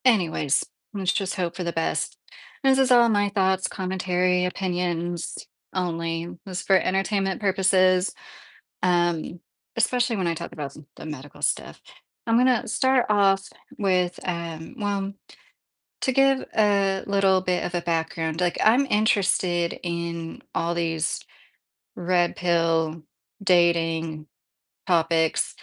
Anyways, let's just hope for the best. This is all my thoughts, commentary, opinions only. This is for entertainment purposes, um, especially when I talk about the medical stuff. I'm gonna start off with, well, to give a little bit of a background. Like, I'm interested in all these red pill dating topics,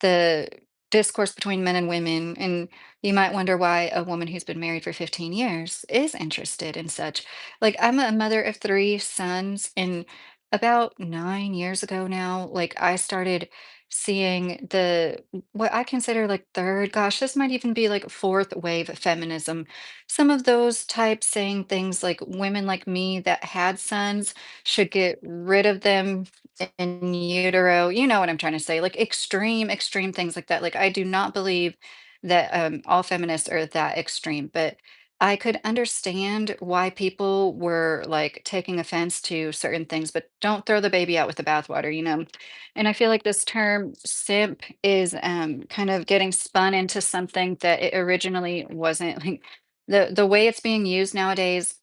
the discourse between men and women, and you might wonder why a woman who's been married for 15 years is interested in such. Like, I'm a mother of three sons, and about 9 years ago now, like, I started seeing what I consider like third, gosh, this might even be like fourth wave feminism. Some of those types saying things like women like me that had sons should get rid of them in utero, you know what I'm trying to say, like extreme, extreme things like that. Like I do not believe that all feminists are that extreme, but I could understand why people were like taking offense to certain things, but don't throw the baby out with the bathwater, you know? And I feel like this term simp is kind of getting spun into something that it originally wasn't. Like the way it's being used nowadays,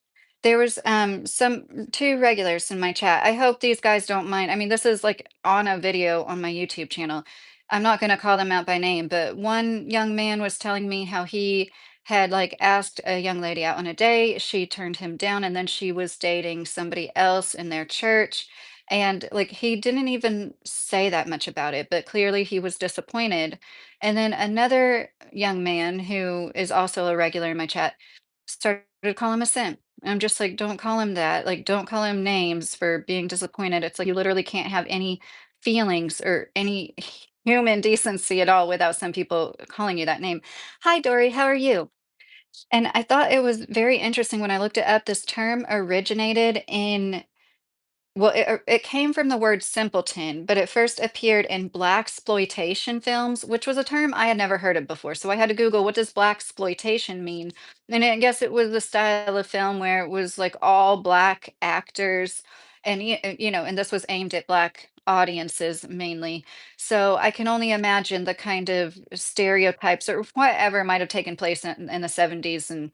there was some two regulars in my chat. I hope these guys don't mind. I mean, this is like on a video on my YouTube channel. I'm not going to call them out by name, but one young man was telling me how he had like asked a young lady out on a date. She turned him down, and then she was dating somebody else in their church. And like he didn't even say that much about it, but clearly he was disappointed. And then another young man who is also a regular in my chat started to call him a simp. I'm just like, don't call him that. Like, don't call him names for being disappointed. It's like you literally can't have any feelings or any human decency at all without some people calling you that name. Hi, Dory. How are you? And I thought it was very interesting when I looked it up. This term originated in well, it came from the word simpleton, but it first appeared in black exploitation films, which was a term I had never heard of before. So I had to Google what does black exploitation mean? And I guess it was the style of film where it was like all black actors, and you know, and this was aimed at black audiences mainly. So I can only imagine the kind of stereotypes or whatever might have taken place in the 70s and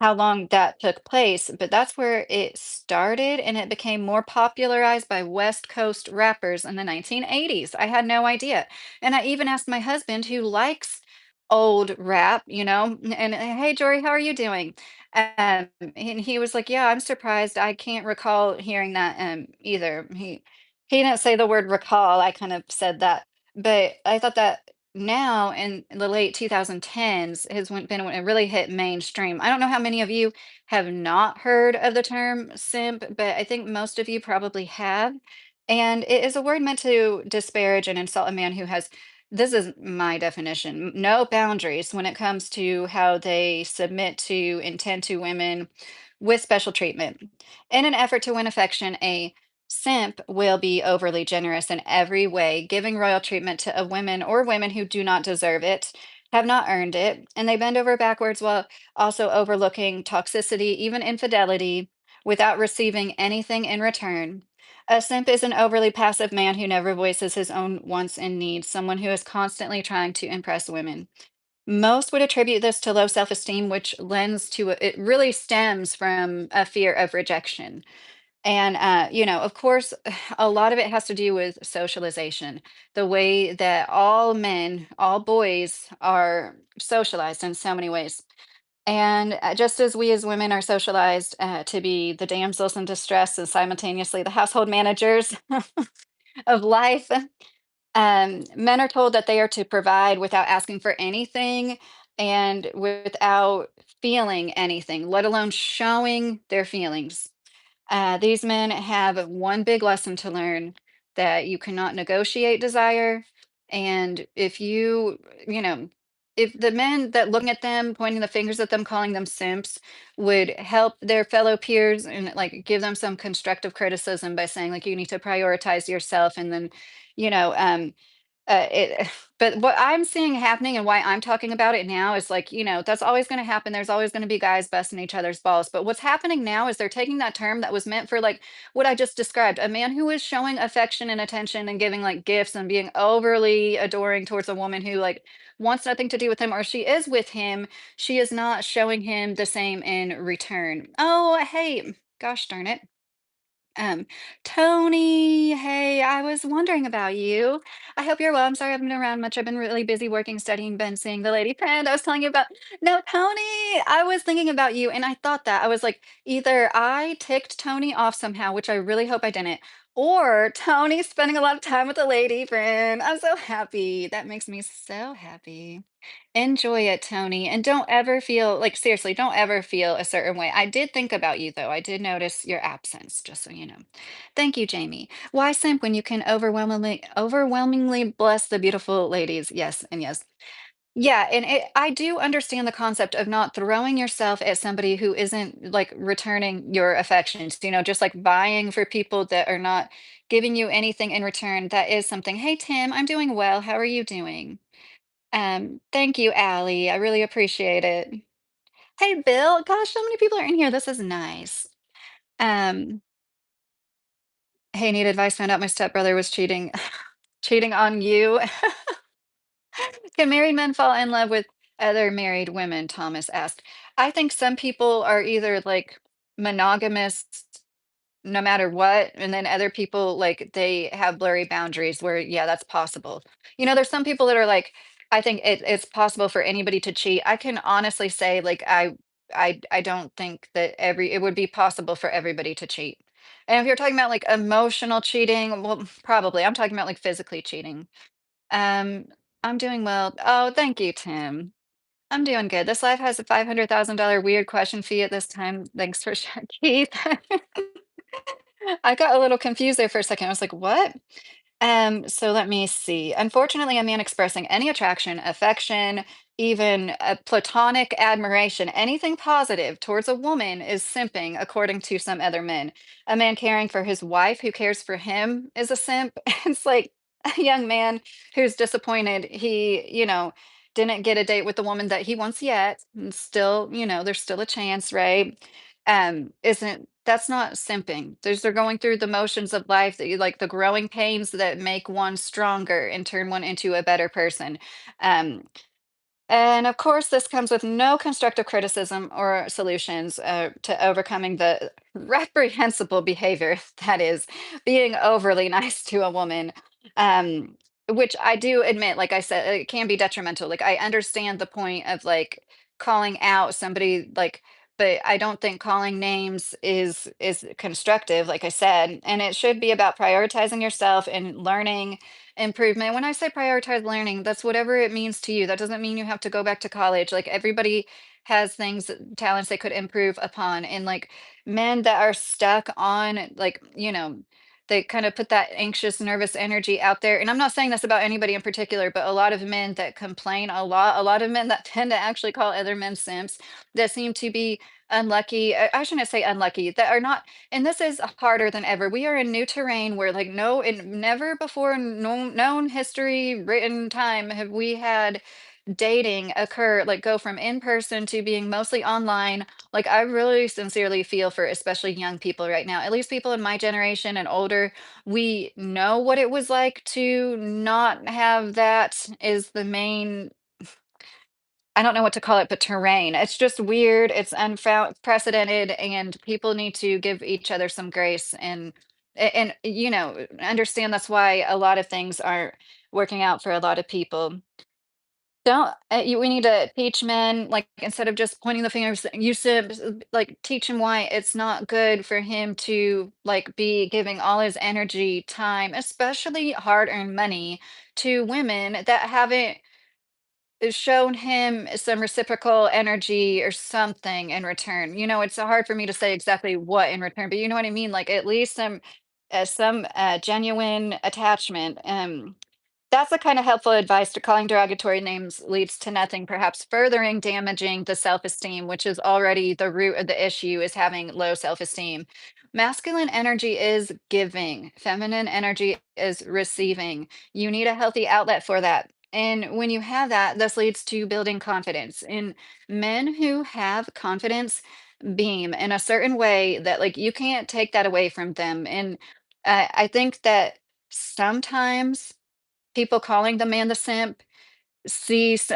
how long that took place, but that's where it started and it became more popularized by West Coast rappers in the 1980s. I had no idea. And I even asked my husband who likes old rap, you know, and hey, Jory, how are you doing? And he was like, "Yeah, I'm surprised. I can't recall hearing that either." He didn't say the word recall. I kind of said that, but I thought that now in the late 2010s has been when it really hit mainstream. I don't know how many of you have not heard of the term simp, but I think most of you probably have. And it is a word meant to disparage and insult a man who has, this is my definition, no boundaries when it comes to how they submit to and tend to women with special treatment. In an effort to win affection, a simp will be overly generous in every way, giving royal treatment to a women or women who do not deserve it, have not earned it, and they bend over backwards while also overlooking toxicity, even infidelity, without receiving anything in return. A simp is an overly passive man who never voices his own wants and needs, someone who is constantly trying to impress women. Most would attribute this to low self esteem, which lends to it really stems from a fear of rejection. And, you know, of course, a lot of it has to do with socialization, the way that all men, all boys are socialized in so many ways. And just as we as women are socialized to be the damsels in distress and simultaneously the household managers of life, men are told that they are to provide without asking for anything and without feeling anything, let alone showing their feelings. These men have one big lesson to learn that you cannot negotiate desire. And if you know, if the men that looking at them, pointing the fingers at them, calling them simps, would help their fellow peers and like give them some constructive criticism by saying, like, you need to prioritize yourself. And then, you know, It but what I'm seeing happening and why I'm talking about it now is like, that's always gonna happen. There's always gonna be guys busting each other's balls. But what's happening now is they're taking that term that was meant for like what I just described, a man who is showing affection and attention and giving like gifts and being overly adoring towards a woman who like wants nothing to do with him or she is with him, she is not showing him the same in return. Oh, hey, gosh darn it. Um, Tony, hey, I was wondering about you. I hope you're well. I'm sorry I haven't been around much. I've been really busy working, studying, been seeing the lady friend I was telling you about. No, Tony, I was thinking about you and I thought that I was like, either I ticked Tony off somehow, which I really hope I didn't, or Tony's spending a lot of time with a lady friend. I'm so happy. That makes me so happy. Enjoy it, Tony, and don't ever feel like seriously, don't ever feel a certain way. I did think about you though. I did notice your absence, just so you know. Thank you, Jamie. Why simp when you can overwhelmingly bless the beautiful ladies? Yes, and yes. Yeah, and I do understand the concept of not throwing yourself at somebody who isn't like returning your affections, just like buying for people that are not giving you anything in return. That is something. Hey, Tim, I'm doing well. How are you doing? Thank you, Allie. I really appreciate it. Hey, Bill. Gosh, so many people are in here. This is nice. Um, hey, need advice? Found out my stepbrother was cheating, cheating on you. Can married men fall in love with other married women? Thomas asked. I think some people are either like monogamous no matter what. And then other people, like, they have blurry boundaries where, yeah, that's possible. There's some people that are like, I think it's possible for anybody to cheat. I can honestly say, like, I don't think that it would be possible for everybody to cheat. And if you're talking about like emotional cheating, well, probably. I'm talking about like physically cheating. Um, I'm doing well. Oh, thank you, Tim. I'm doing good. This life has a $500,000 weird question fee at this time. Thanks for sharing, Keith. I got a little confused there for a second. I was like, what? So let me see. Unfortunately, a man expressing any attraction, affection, even a platonic admiration, anything positive towards a woman is simping, according to some other men. A man caring for his wife who cares for him is a simp. It's like a young man who's disappointed he didn't get a date with the woman that he wants yet. And still, there's still a chance, right? Isn't that's not simping. They're going through the motions of life that you like the growing pains that make one stronger and turn one into a better person. Um, and of course, this comes with no constructive criticism or solutions to overcoming the reprehensible behavior that is being overly nice to a woman. Um, which I do admit, like I said, it can be detrimental. Like I understand the point of like calling out somebody, like, but I don't think calling names is constructive, like I said. And it should be about prioritizing yourself and learning improvement. When I say prioritize learning, that's whatever it means to you. That doesn't mean you have to go back to college. Like everybody has things, talents they could improve upon. And like men that are stuck on, like, they kind of put that anxious, nervous energy out there. And I'm not saying this about anybody in particular, but a lot of men that complain a lot of men that tend to actually call other men simps that seem to be unlucky. I shouldn't say unlucky, that are not, and this is harder than ever. We are in new terrain where, like, no, in never before known history, written time, have we had dating occur, like, go from in person to being mostly online. Like, I really sincerely feel for especially young people right now, at least people in my generation and older. We know what it was like to not have that is the main, I don't know what to call it, but terrain. It's just weird. It's unprecedented, and people need to give each other some grace and understand that's why a lot of things aren't working out for a lot of people. Don't we need to teach men, like, instead of just pointing the fingers, you said, like, teach him why it's not good for him to like be giving all his energy, time, especially hard-earned money to women that haven't shown him some reciprocal energy or something in return. It's hard for me to say exactly what in return, but you know what I mean? Like at least some genuine attachment. That's the kind of helpful advice to calling derogatory names leads to nothing, perhaps furthering damaging the self-esteem, which is already the root of the issue is having low self-esteem. Masculine energy is giving, feminine energy is receiving. You need a healthy outlet for that. And when you have that, this leads to building confidence. And men who have confidence beam in a certain way that, like, you can't take that away from them. And I think that sometimes people calling the man the simp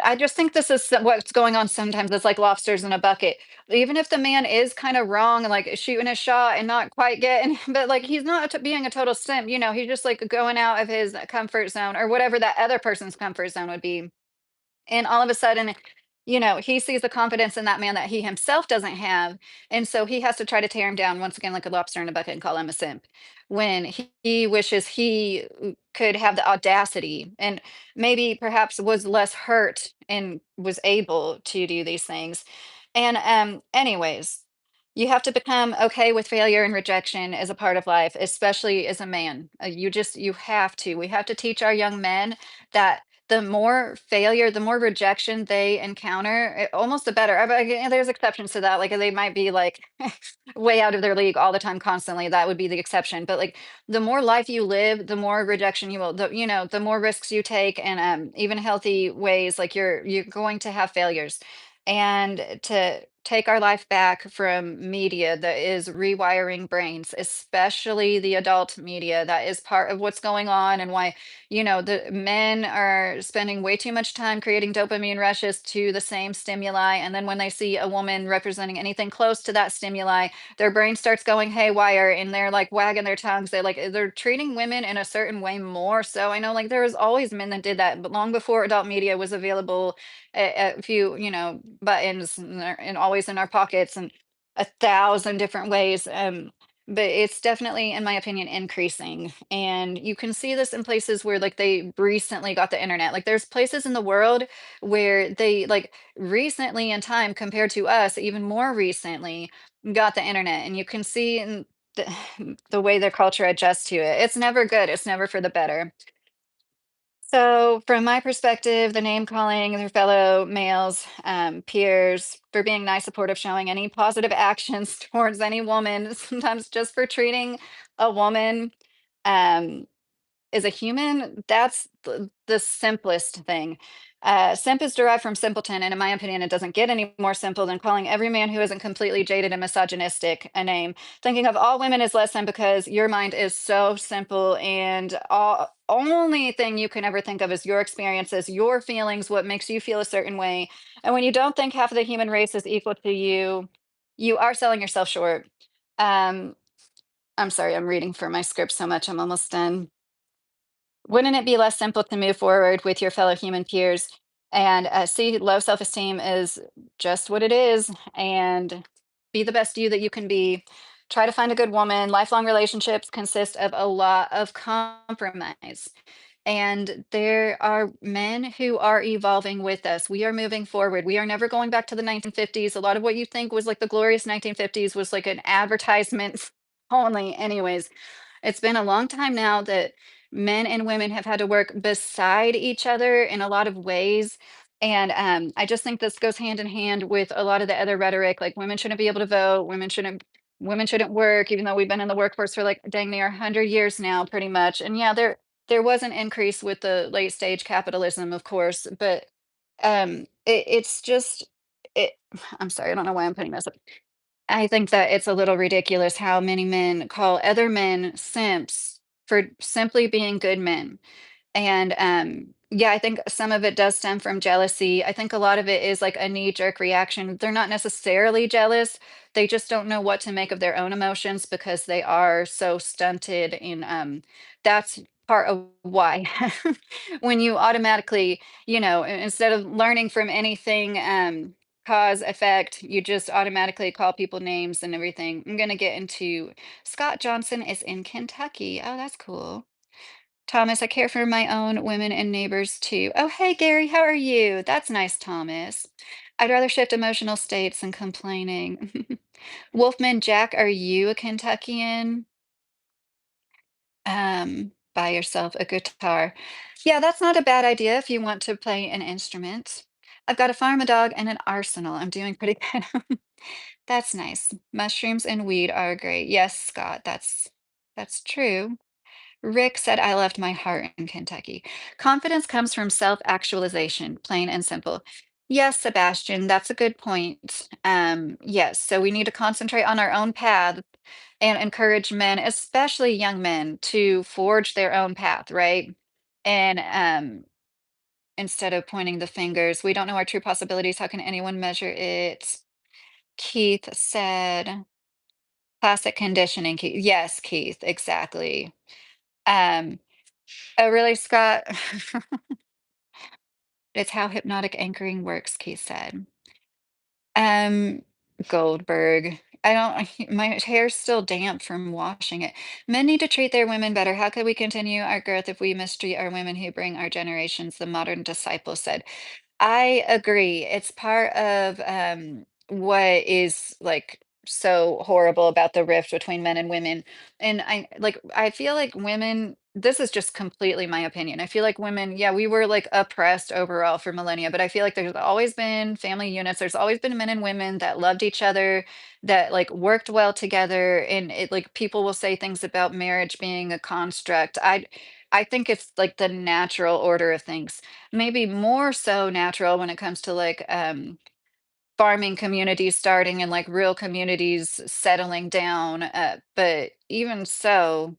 I just think this is what's going on sometimes. It's like lobsters in a bucket. Even if the man is kind of wrong, like shooting a shot and not quite getting, but like he's not being a total simp, he's just like going out of his comfort zone or whatever that other person's comfort zone would be. And all of a sudden, he sees the confidence in that man that he himself doesn't have. And so he has to try to tear him down once again, like a lobster in a bucket, and call him a simp. When he wishes he could have the audacity and maybe perhaps was less hurt and was able to do these things. And, anyways, you have to become okay with failure and rejection as a part of life, especially as a man. You have to. We have to teach our young men that the more failure, the more rejection they encounter, almost the better. But again, there's exceptions to that. Like they might be like way out of their league all the time, constantly. That would be the exception. But like the more life you live, the more rejection you will. The more risks you take, and even healthy ways. Like you're going to have failures, and to take our life back from media that is rewiring brains, especially the adult media that is part of what's going on, and why the men are spending way too much time creating dopamine rushes to the same stimuli. And then when they see a woman representing anything close to that stimuli, their brain starts going haywire and they're like wagging their tongues. They're treating women in a certain way more. So I know like there was always men that did that, but long before adult media was available a few, buttons and always in our pockets and a thousand different ways. But it's definitely, in my opinion, increasing. And you can see this in places where like they recently got the internet. Like there's places in the world where they like recently in time compared to us, even more recently, got the internet. And you can see in the way their culture adjusts to it. It's never good. It's never for the better. So, from my perspective, the name calling their fellow males, peers, for being nice, supportive, showing any positive actions towards any woman, sometimes just for treating a woman um, is a human, that's the simplest thing. Simp is derived from simpleton, and in my opinion, it doesn't get any more simple than calling every man who isn't completely jaded and misogynistic a name. Thinking of all women as less than because your mind is so simple, and all only thing you can ever think of is your experiences, your feelings, what makes you feel a certain way. And when you don't think half of the human race is equal to you, you are selling yourself short. Um, I'm sorry, I'm reading for my script so much. I'm almost done. Wouldn't it be less simple to move forward with your fellow human peers and see low self esteem is just what it is, and be the best you that you can be? Try to find a good woman. Lifelong relationships consist of a lot of compromise. And there are men who are evolving with us. We are moving forward. We are never going back to the 1950s. A lot of what you think was like the glorious 1950s was like an advertisement only, anyways. It's been a long time now that men and women have had to work beside each other in a lot of ways. And I just think this goes hand in hand with a lot of the other rhetoric, like women shouldn't be able to vote, women shouldn't work, even though we've been in the workforce for like dang near 100 years now, pretty much. And yeah, there was an increase with the late stage capitalism, of course, but it's just it. I'm sorry, I don't know why I'm putting this up. I think that it's a little ridiculous how many men call other men simps for simply being good men. And yeah, I think some of it does stem from jealousy. I think a lot of it is like a knee-jerk reaction. They're not necessarily jealous. They just don't know what to make of their own emotions because they are so stunted. And that's part of why. When you automatically, instead of learning from anything, cause effect, you just automatically call people names and everything. I'm gonna get into Scott Johnson is in Kentucky. Oh, that's cool. Thomas, I care for my own women and neighbors too. Oh, hey, Gary, how are you? That's nice, Thomas. I'd rather shift emotional states than complaining. Wolfman Jack, are you a Kentuckian? Buy yourself a guitar. Yeah, that's not a bad idea if you want to play an instrument. I've got a farm, a dog, and an arsenal. I'm doing pretty good. That's nice. Mushrooms and weed are great. Yes, Scott, that's true. Rick said, I left my heart in Kentucky. Confidence comes from self-actualization, plain and simple. Yes, Sebastian, that's a good point. Yes, so we need to concentrate on our own path and encourage men, especially young men, to forge their own path, right? And instead of pointing the fingers, we don't know our true possibilities. How can anyone measure it? Keith said, classic conditioning. Keith. Yes, Keith, exactly. Um, oh, really, Scott? It's how hypnotic anchoring works, Keith said. Um, Goldberg. I don't, my hair's still damp from washing it. Men need to treat their women better. How could we continue our growth if we mistreat our women who bring our generations? The modern disciple said. I agree. It's part of what is like so horrible about the rift between men and women. And I feel like women, this is just completely my opinion. I feel like women, yeah, we were like oppressed overall for millennia, but I feel like there's always been family units. There's always been men and women that loved each other, that like worked well together. And it like people will say things about marriage being a construct. I think it's like the natural order of things, maybe more so natural when it comes to like farming communities starting and like real communities settling down, but even so,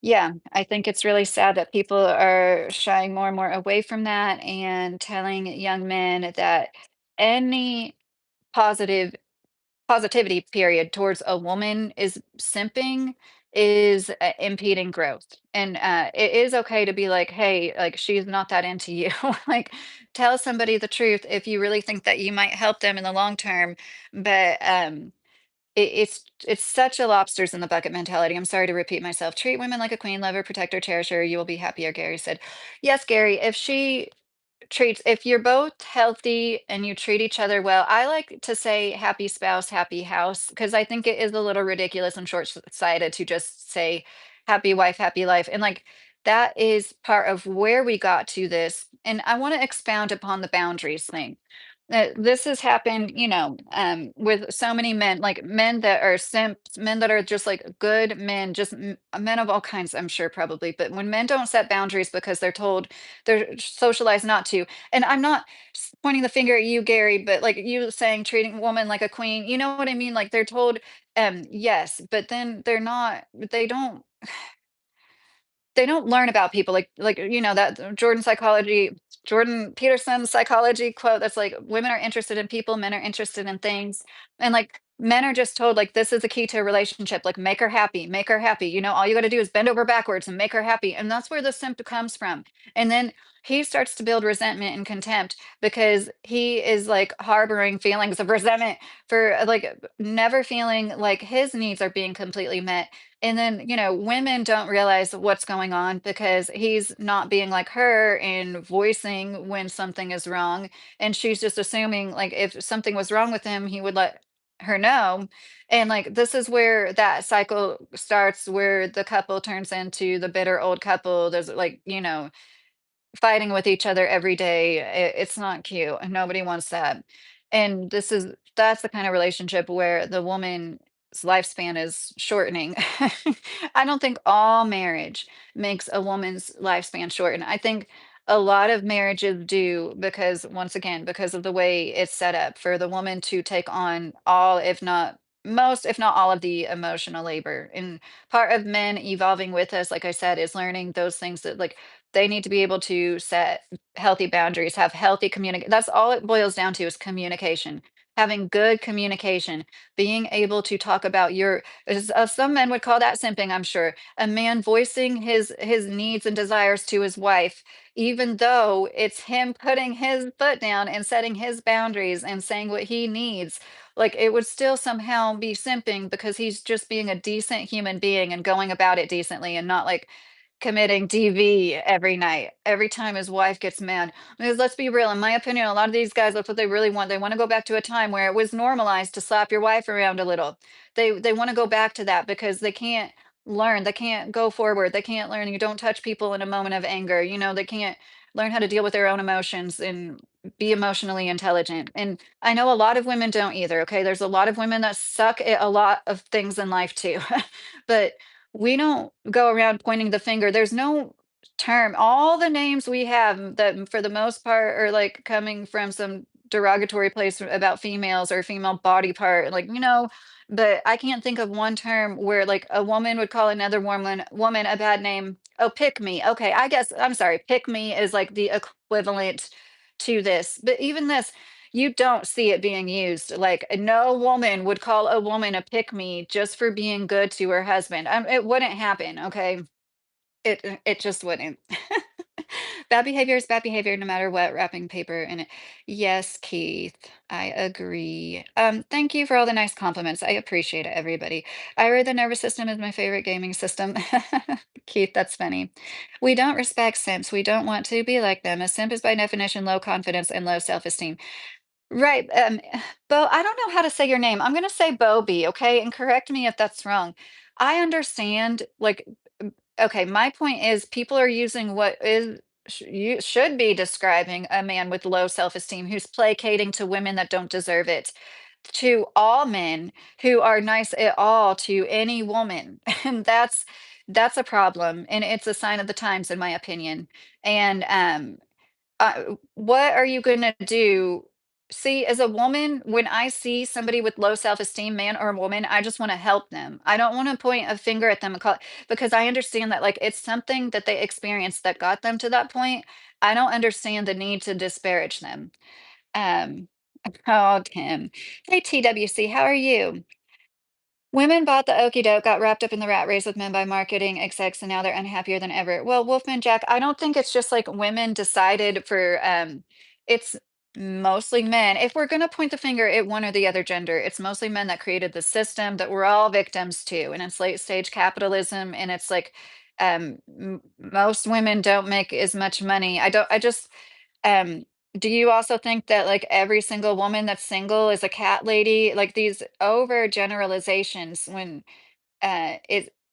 yeah, I think it's really sad that people are shying more and more away from that and telling young men that any positive positivity period towards a woman is simping, is impeding growth. And it is okay to be like, hey, like she's not that into you. Like tell somebody the truth if you really think that you might help them in the long term. But it's such a lobsters in the bucket mentality. I'm sorry to repeat myself. Treat women like a queen, love her, protect her, cherish her. You will be happier, Gary said. Yes, Gary, if she treats if you're both healthy and you treat each other well, I like to say happy spouse, happy house, because I think it is a little ridiculous and short-sighted to just say happy wife, happy life. And like that is part of where we got to this. And I want to expound upon the boundaries thing. This has happened, with so many men, like men that are simps, men that are just like good men, just men of all kinds, I'm sure probably. But when men don't set boundaries because they're told they're socialized not to. And I'm not pointing the finger at you, Gary, but like you saying treating a woman like a queen, you know what I mean? Like they're told, yes, but then they don't learn about people like that Jordan Peterson psychology quote that's like women are interested in people, men are interested in things. And like men are just told like this is the key to a relationship, like make her happy, all you got to do is bend over backwards and make her happy. And that's where the symptom comes from. And then he starts to build resentment and contempt because he is like harboring feelings of resentment for like never feeling like his needs are being completely met. And then, women don't realize what's going on because he's not being like her and voicing when something is wrong. And she's just assuming like if something was wrong with him, he would let her know. And like this is where that cycle starts where the couple turns into the bitter old couple. There's like, fighting with each other every day. It's not cute, and nobody wants that. And that's the kind of relationship where the woman's lifespan is shortening. I don't think all marriage makes a woman's lifespan shorten. I think a lot of marriages do because once again, because of the way it's set up for the woman to take on all, if not most, if not all of the emotional labor. And part of men evolving with us, like I said, is learning those things that like they need to be able to set healthy boundaries, have healthy communication. That's all it boils down to is communication. Having good communication, being able to talk about some men would call that simping, I'm sure. A man voicing his needs and desires to his wife, even though it's him putting his foot down and setting his boundaries and saying what he needs. Like it would still somehow be simping because he's just being a decent human being and going about it decently and not like committing DV every night, every time his wife gets mad. Because let's be real, in my opinion, a lot of these guys, that's what they really want. They want to go back to a time where it was normalized to slap your wife around a little. They want to go back to that because they can't learn. They can't go forward. They can't learn. You don't touch people in a moment of anger. They can't. learn how to deal with their own emotions and be emotionally intelligent. And I know a lot of women don't either. Okay. There's a lot of women that suck at a lot of things in life too. But we don't go around pointing the finger. There's no term. All the names we have that for the most part are like coming from some derogatory place about females or female body part. Like, but I can't think of one term where like a woman would call another woman a bad name. Oh, pick me. Okay, I guess I'm sorry. Pick me is like the equivalent to this. But even this, you don't see it being used. Like no woman would call a woman a pick me just for being good to her husband. It wouldn't happen, okay? It just wouldn't. Bad behavior is bad behavior no matter what wrapping paper in it. Yes, Keith, I agree. Thank you for all the nice compliments. I appreciate it, everybody. I read the nervous system is my favorite gaming system. Keith, that's funny. We don't respect simps. We don't want to be like them. A simp is by definition low confidence and low self-esteem. Right. Bo, I don't know how to say your name. I'm going to say Bobby, okay? And correct me if that's wrong. I understand, like, okay, my point is people are using what is you should be describing a man with low self-esteem who's placating to women that don't deserve it, to all men who are nice at all to any woman. And that's a problem. And it's a sign of the times, in my opinion. And what are you gonna do? See, as a woman, when I see somebody with low self-esteem, man or woman, I just want to help them. I don't want to point a finger at them and call because I understand that like it's something that they experienced that got them to that point. I don't understand the need to disparage them. Um, oh, Tim. Hey, TWC, how are you? Women bought the okey doke, got wrapped up in the rat race with men by marketing execs, and now they're unhappier than ever. Well, Wolfman Jack, I don't think it's just like women decided for it's mostly men. If we're gonna point the finger at one or the other gender, it's mostly men that created the system that we're all victims to. And it's late stage capitalism and it's like most women don't make as much money. I just um, do you also think that like every single woman that's single is a cat lady? Like these over generalizations when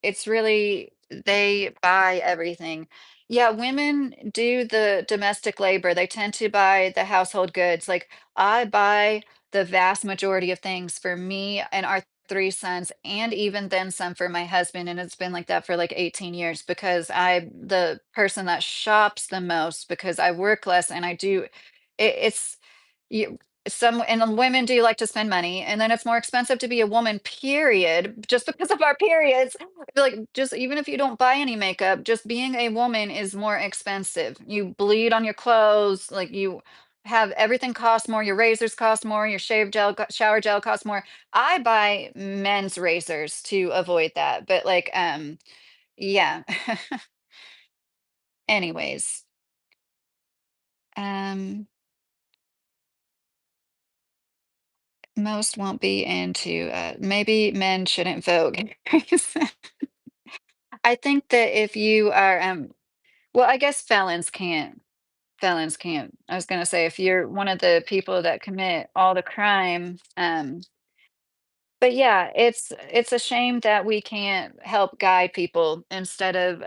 it's really they buy everything. Yeah, women do the domestic labor. They tend to buy the household goods. Like I buy the vast majority of things for me and our three sons, and even then some for my husband. And it's been like that for like 18 years because I'm the person that shops the most because I work less and I do it's you some and then women do like to spend money, and then it's more expensive to be a woman, period, just because of our periods. Like, just even if you don't buy any makeup, just being a woman is more expensive. You bleed on your clothes, like you have everything costs more. Your razors cost more. Your shower gel costs more. I buy men's razors to avoid that, but like, yeah. Anyways, um, most won't be into. Maybe men shouldn't vote. I think that if you are, well, I guess felons can't. Felons can't. I was gonna say if you're one of the people that commit all the crime, but yeah, it's a shame that we can't help guide people instead of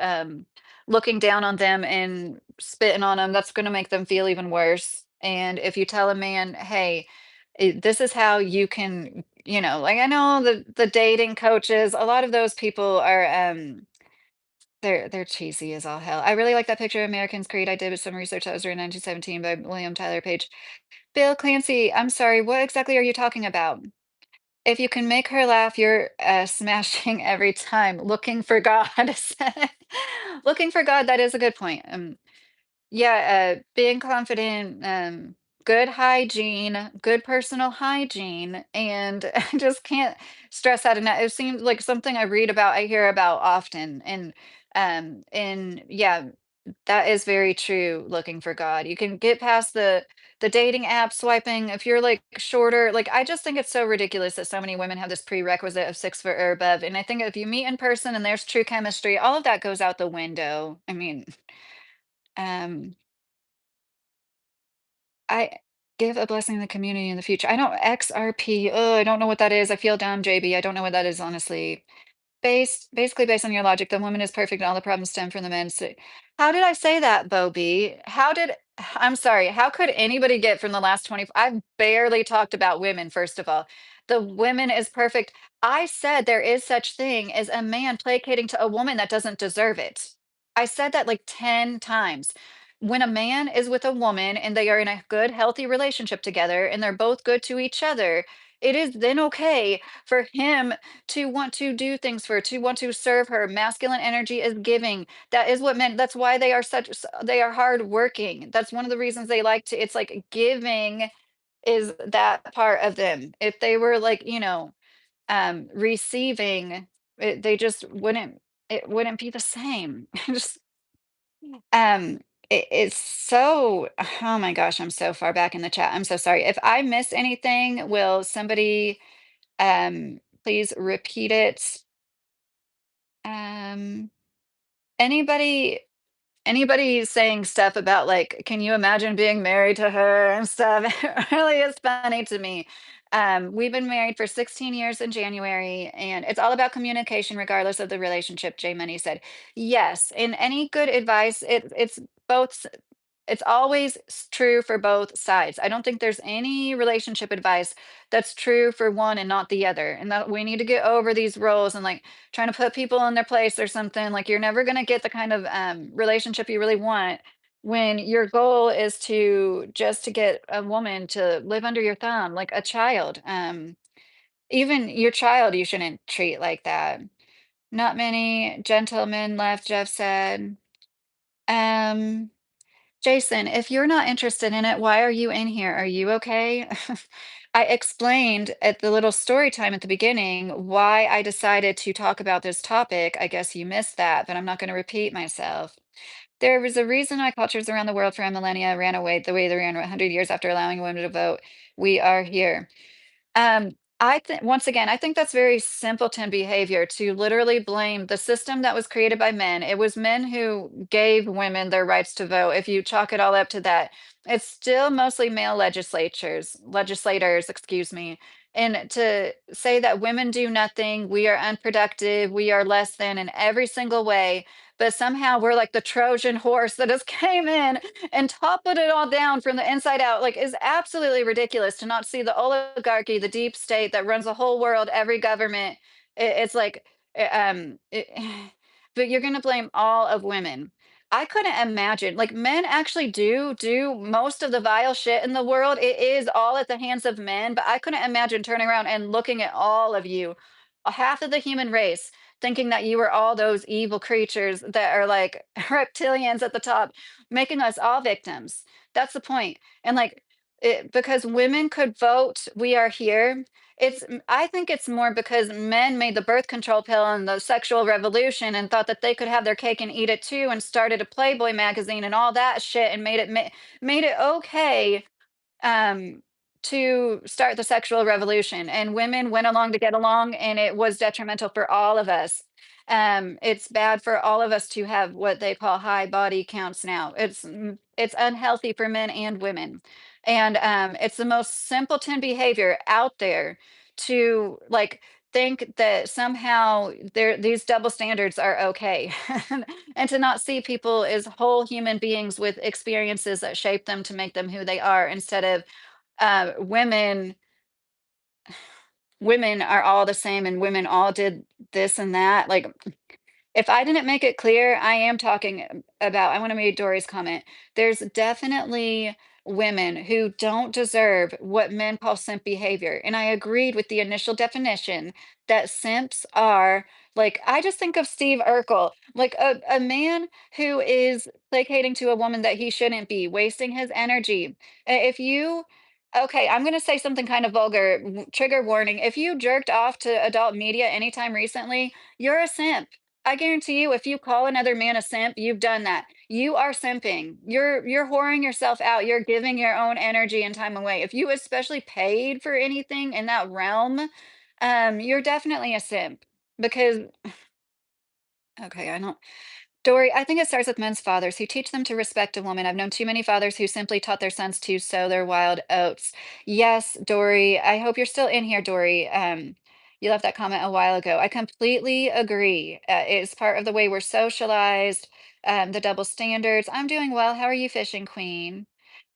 looking down on them and spitting on them. That's gonna make them feel even worse. And if you tell a man, hey, this is how you can, like I know the dating coaches, a lot of those people are they're cheesy as all hell. I really like that picture of Americans Creed I did with some research that was written in 1917 by William Tyler Page. Bill Clancy, I'm sorry, what exactly are you talking about? If you can make her laugh, you're smashing every time. Looking for God. Looking for God, that is a good point. Yeah, being confident, good hygiene, good personal hygiene, and I just can't stress that enough. It seems like something I read about, I hear about often, and yeah, that is very true. Looking for God, you can get past the dating app swiping if you're like shorter. Like I just think it's so ridiculous that so many women have this prerequisite of 6 foot or above, and I think if you meet in person and there's true chemistry, all of that goes out the window. I mean. Um, I give a blessing to the community in the future. I don't XRP. Oh, I don't know what that is. I feel dumb, JB. I don't know what that is, honestly. Basically based on your logic, the woman is perfect and all the problems stem from the men. So how did I say that, Bobby? I'm sorry, how could anybody get from the last 20? I've barely talked about women, first of all. The women is perfect. I said there is such thing as a man placating to a woman that doesn't deserve it. I said that like 10 times. When a man is with a woman and they are in a good, healthy relationship together and they're both good to each other, it is then okay for him to want to do things for her, to want to serve her. Masculine energy is giving. That is what men, that's why they are they are hardworking. That's one of the reasons they like to, it's like giving is that part of them. If they were like, receiving, they just wouldn't, it wouldn't be the same. Just, um, it's so, oh my gosh, I'm so far back in the chat. I'm so sorry. If I miss anything, will somebody, please repeat it? Um, anybody anybody saying stuff about like, can you imagine being married to her and stuff? It really is funny to me. We've been married for 16 years in January, and it's all about communication, regardless of the relationship. Jay Money said, yes. And any good advice, it's both it's always true for both sides. I don't think there's any relationship advice that's true for one and not the other. And that we need to get over these roles and like trying to put people in their place or something. Like you're never going to get the kind of relationship you really want when your goal is to just to get a woman to live under your thumb like a child. Even your child, you shouldn't treat like that. Not many gentlemen left, Jeff said. Um, Jason, if you're not interested in it, why are you in here? Are you okay? I explained at the little story time at the beginning why I decided to talk about this topic. I guess you missed that, but I'm not going to repeat myself. There was a reason why cultures around the world for a millennia ran away the way they ran 100 years after allowing women to vote. We are here. I think once again, I think that's very simpleton behavior to literally blame the system that was created by men. It was men who gave women their rights to vote. If you chalk it all up to that, it's still mostly male legislators, excuse me. And to say that women do nothing, we are unproductive, we are less than in every single way, but somehow we're like the Trojan horse that just came in and toppled it all down from the inside out, like, is absolutely ridiculous to not see the oligarchy, the deep state that runs the whole world, every government. It's like, but you're going to blame all of women. I couldn't imagine, like, men actually do most of the vile shit in the world. It is all at the hands of men, but I couldn't imagine turning around and looking at all of you, half of the human race, thinking that you were all those evil creatures that are like reptilians at the top making us all victims. That's the point. And like because women could vote, we are here. I think it's more because men made the birth control pill and the sexual revolution and thought that they could have their cake and eat it too and started a Playboy magazine and all that shit and made it okay um, to start the sexual revolution, and women went along to get along, and it was detrimental for all of us. It's bad for all of us to have what they call high body counts now. It's unhealthy for men and women, and it's the most simpleton behavior out there to like think that somehow there these double standards are okay and to not see people as whole human beings with experiences that shape them to make them who they are instead of women women are all the same and women all did this and that like if I didn't make it clear, I am talking about I wanna read Dory's comment. There's definitely women who don't deserve what men call simp behavior, and I agreed with the initial definition that simps are like, I just think of Steve Urkel, like a man who is placating to a woman that he shouldn't be, wasting his energy. If you okay, I'm gonna say something kind of vulgar, trigger warning. If you jerked off to adult media anytime recently, you're a simp. I guarantee you, if you call another man a simp, you've done that. You are simping. You're whoring yourself out. You're giving your own energy and time away. If you especially paid for anything in that realm, you're definitely a simp. Because okay, I don't Dory, I think it starts with men's fathers who teach them to respect a woman. I've known too many fathers who simply taught their sons to sow their wild oats. Yes, Dory, I hope you're still in here, Dory. You left that comment a while ago. I completely agree. It's part of the way we're socialized, the double standards. I'm doing well. How are you, fishing queen?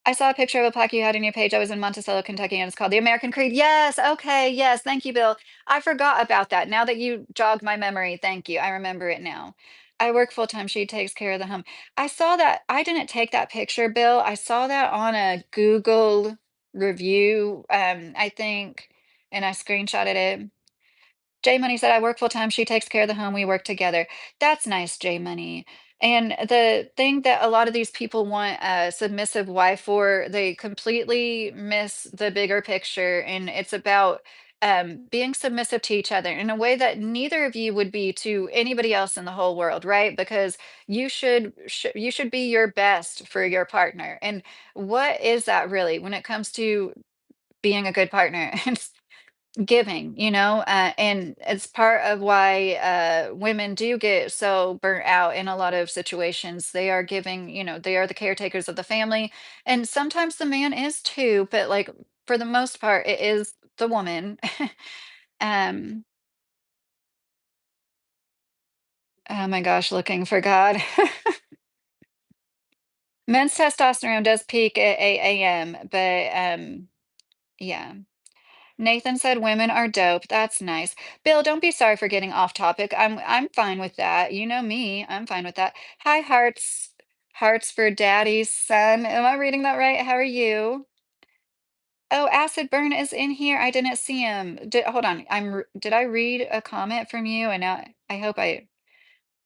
I saw a picture of a plaque you had on your page. I was in Monticello, Kentucky, and it's called the American Creed. Yes. Okay. Yes. Thank you, Bill. I forgot about that. Now that you jogged my memory, thank you. I remember it now. I work full time. She takes care of the home. I saw that. I didn't take that picture, Bill. I saw that on a Google review, I think, and I screenshotted it. J Money said, I work full time. She takes care of the home. We work together. That's nice, J Money. And the thing that a lot of these people want a submissive wife for, they completely miss the bigger picture. And it's about being submissive to each other in a way that neither of you would be to anybody else in the whole world, right? Because you should be your best for your partner. And what is that really when it comes to being a good partner? Giving, and it's part of why women do get so burnt out in a lot of situations. They are giving, they are the caretakers of the family. And sometimes the man is too, but like for the most part, it is the woman. um, oh my gosh, looking for God. Men's testosterone does peak at 8 a.m., but yeah. Nathan said women are dope. That's nice. Bill, don't be sorry for getting off topic. I'm fine with that. You know me. I'm fine with that. Hi, hearts. Hearts for daddy's son. Am I reading that right? How are you? Oh, Acid Burn is in here. I didn't see him. Hold on. Did I read a comment from you? And now I hope I.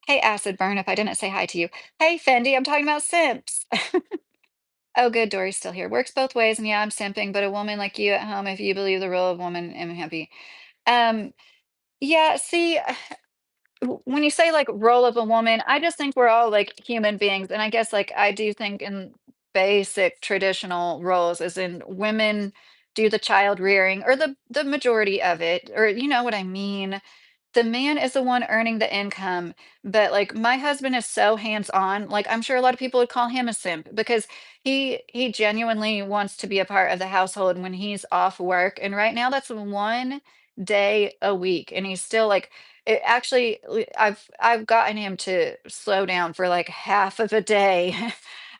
Hey, Acid Burn, if I didn't say hi to you. Hey, Fendi, I'm talking about simps. Oh, good. Dory's still here. Works both ways. And yeah, I'm simping, but a woman like you at home, if you believe the role of woman, I'm happy. Um, Yeah, see, when you say like role of a woman, I just think we're all like human beings. And I guess like I do think in basic traditional roles, as in women do the child rearing or the majority of it, or you know what I mean. The man is the one earning the income, but, like, my husband is so hands-on, like, I'm sure a lot of people would call him a simp because he genuinely wants to be a part of the household when he's off work, and right now that's 1 day a week, and he's still, like it actually I've gotten him to slow down for, like, half of a day.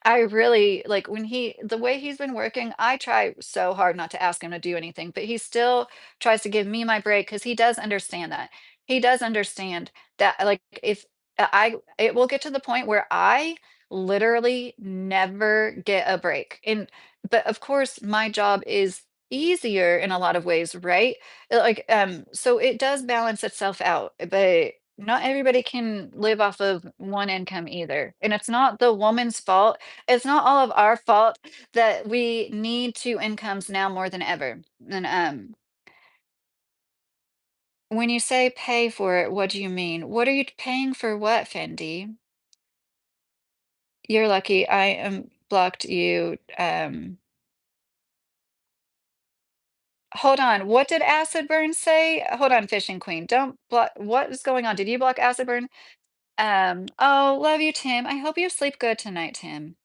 I really like, when the way he's been working, I try so hard not to ask him to do anything, but he still tries to give me my break because he does understand that. He does understand that, like, if it will get to the point where I literally never get a break. And but of course, my job is easier in a lot of ways, right? Like, so it does balance itself out, but not everybody can live off of one income either. And it's not the woman's fault. It's not all of our fault that we need two incomes now more than ever. And when you say pay for it, what do you mean? What are you paying for what, Fendi? You're lucky I am blocked you. Hold on. What did Acid Burn say? Hold on, Fishing Queen. Don't block. What is going on? Did you block Acid Burn? Oh, love you, Tim. I hope you sleep good tonight, Tim.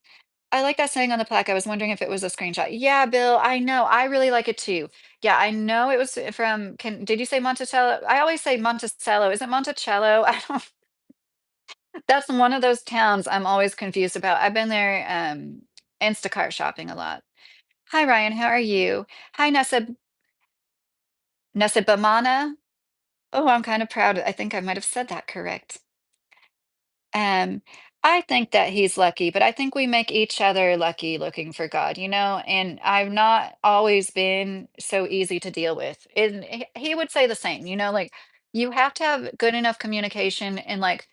I like that saying on the plaque. I was wondering if it was a screenshot. Yeah, Bill, I know. I really like it too. Yeah, I know it was from, did you say Monticello? I always say Monticello. Is it Monticello? I don't. That's one of those towns I'm always confused about. I've been there, Instacart shopping a lot. Hi, Ryan. How are you? Hi, Nesebamana. Oh, I'm kind of proud. I think I might have said that correct. Um, I think that he's lucky, but I think we make each other lucky looking for God, and I've not always been so easy to deal with. And he would say the same, like you have to have good enough communication and like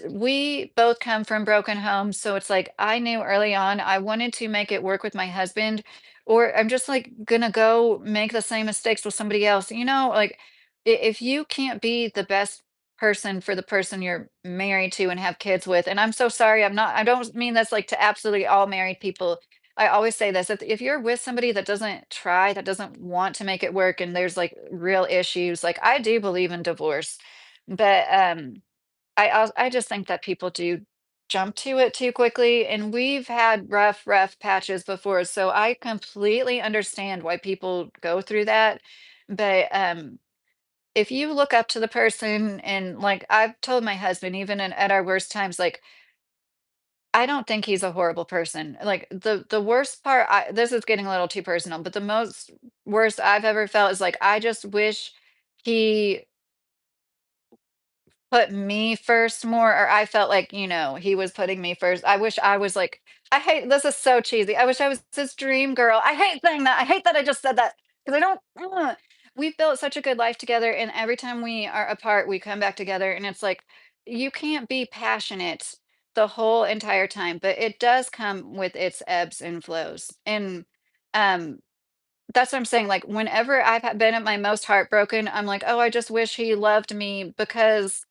we both come from broken homes. So it's like I knew early on I wanted to make it work with my husband, or I'm just like gonna go make the same mistakes with somebody else, like if you can't be the best person for the person you're married to and have kids with. And I'm so sorry, I don't mean this like to absolutely all married people. I always say this, if you're with somebody that doesn't try, that doesn't want to make it work, and there's like real issues, like I do believe in divorce. But I just think that people do jump to it too quickly, and we've had rough patches before, so I completely understand why people go through that. But if you look up to the person and like I've told my husband, even at our worst times, like I don't think he's a horrible person. Like the worst part, this is getting a little too personal, but the most worst I've ever felt is like I just wish he put me first more, or I felt like, he was putting me first. I wish I was like, I hate this is so cheesy. I wish I was his dream girl. I hate saying that. I hate that I just said that because I don't. We've built such a good life together, and every time we are apart, we come back together, and it's like you can't be passionate the whole entire time, but it does come with its ebbs and flows. And um, that's what I'm saying. Like whenever been at my most heartbroken, I'm like, oh, I just wish he loved me because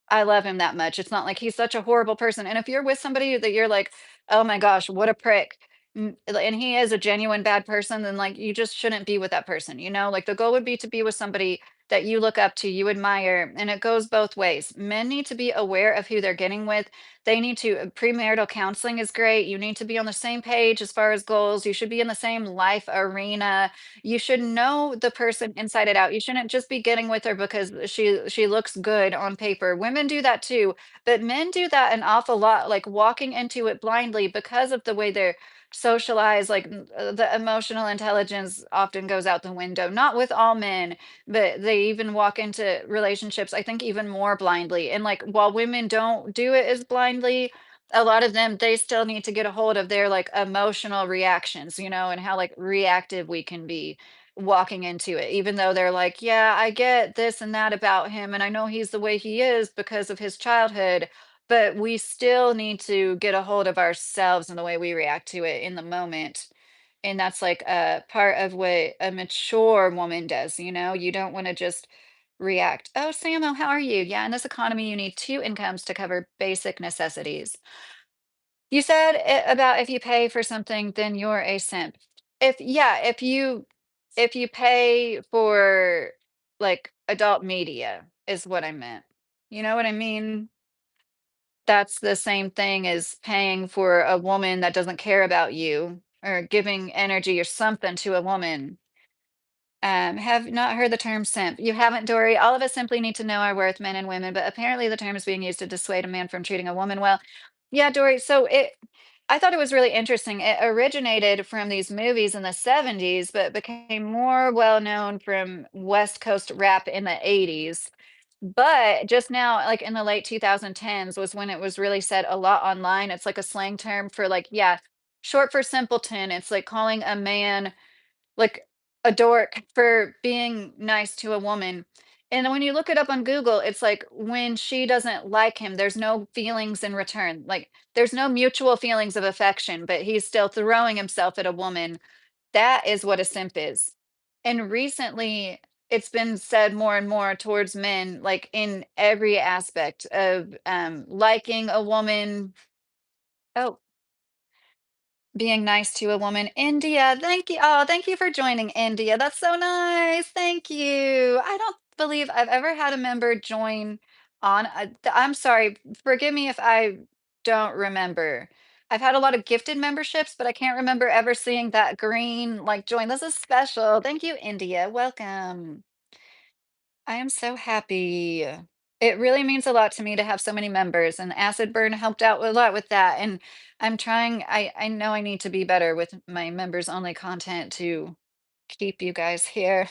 I love him that much. It's not like he's such a horrible person. And if you're with somebody that you're like, "Oh my gosh, what a prick," and he is a genuine bad person, then like you just shouldn't be with that person, you know? Like the goal would be to be with somebody that you look up to, you admire, and it goes both ways. Men need to be aware of who they're getting with. They need to premarital counseling is great. You need to be on the same page as far as goals. You should be in the same life arena. You should know the person inside and out. You shouldn't just be getting with her because she looks good on paper. Women do that too, but men do that an awful lot, like walking into it blindly because of the way they're socialized. Like the emotional intelligence often goes out the window. Not with all men, but they even walk into relationships, I think, even more blindly. And like while women don't do it as blindly, a lot of them they still need to get a hold of their like emotional reactions, and how like reactive we can be walking into it, even though they're like, yeah, I get this and that about him and I know he's the way he is because of his childhood, but we still need to get a hold of ourselves and the way we react to it in the moment. And that's like a part of what a mature woman does, you don't want to just react. Oh, Samo, how are you? Yeah, in this economy you need two incomes to cover basic necessities. You said about if you pay for something, then you're a simp. If you pay for like adult media is what I meant. You know what I mean? That's the same thing as paying for a woman that doesn't care about you or giving energy or something to a woman. Have not heard the term simp. You haven't, Dory. All of us simply need to know our worth, men and women, but apparently the term is being used to dissuade a man from treating a woman well. Yeah, Dory. I thought it was really interesting. It originated from these movies in the 70s, but became more well known from West Coast rap in the 80s. But just now, like in the late 2010s, was when it was really said a lot online. It's like a slang term for like, yeah, short for simpleton. It's like calling a man like a dork for being nice to a woman. And when you look it up on Google, it's like when she doesn't like him, there's no feelings in return. Like there's no mutual feelings of affection, but he's still throwing himself at a woman. That is what a simp is. And recently, it's been said more and more towards men, like in every aspect of liking a woman. Oh, being nice to a woman. India, thank you. Oh, thank you for joining, India. That's so nice. Thank you. I don't believe I've ever had a member join on. I'm sorry. Forgive me if I don't remember. I've had a lot of gifted memberships, but I can't remember ever seeing that green like join. This is special. Thank you, India. Welcome. I am so happy. It really means a lot to me to have so many members, and Acid Burn helped out a lot with that. And I'm trying, I know I need to be better with my members only content to keep you guys here.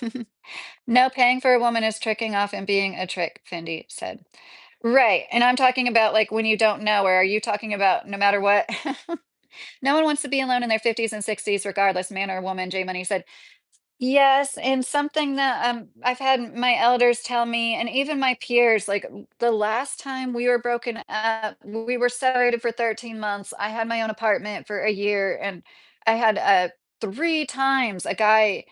No, paying for a woman is tricking off and being a trick, Fendi said. Right. And I'm talking about like when you don't know, or are you talking about no matter what? No one wants to be alone in their 50s and 60s, regardless, man or woman, J Money said. Yes, and something that I've had my elders tell me, and even my peers, like the last time we were broken up, we were separated for 13 months. I had my own apartment for a year, and I had three times a guy,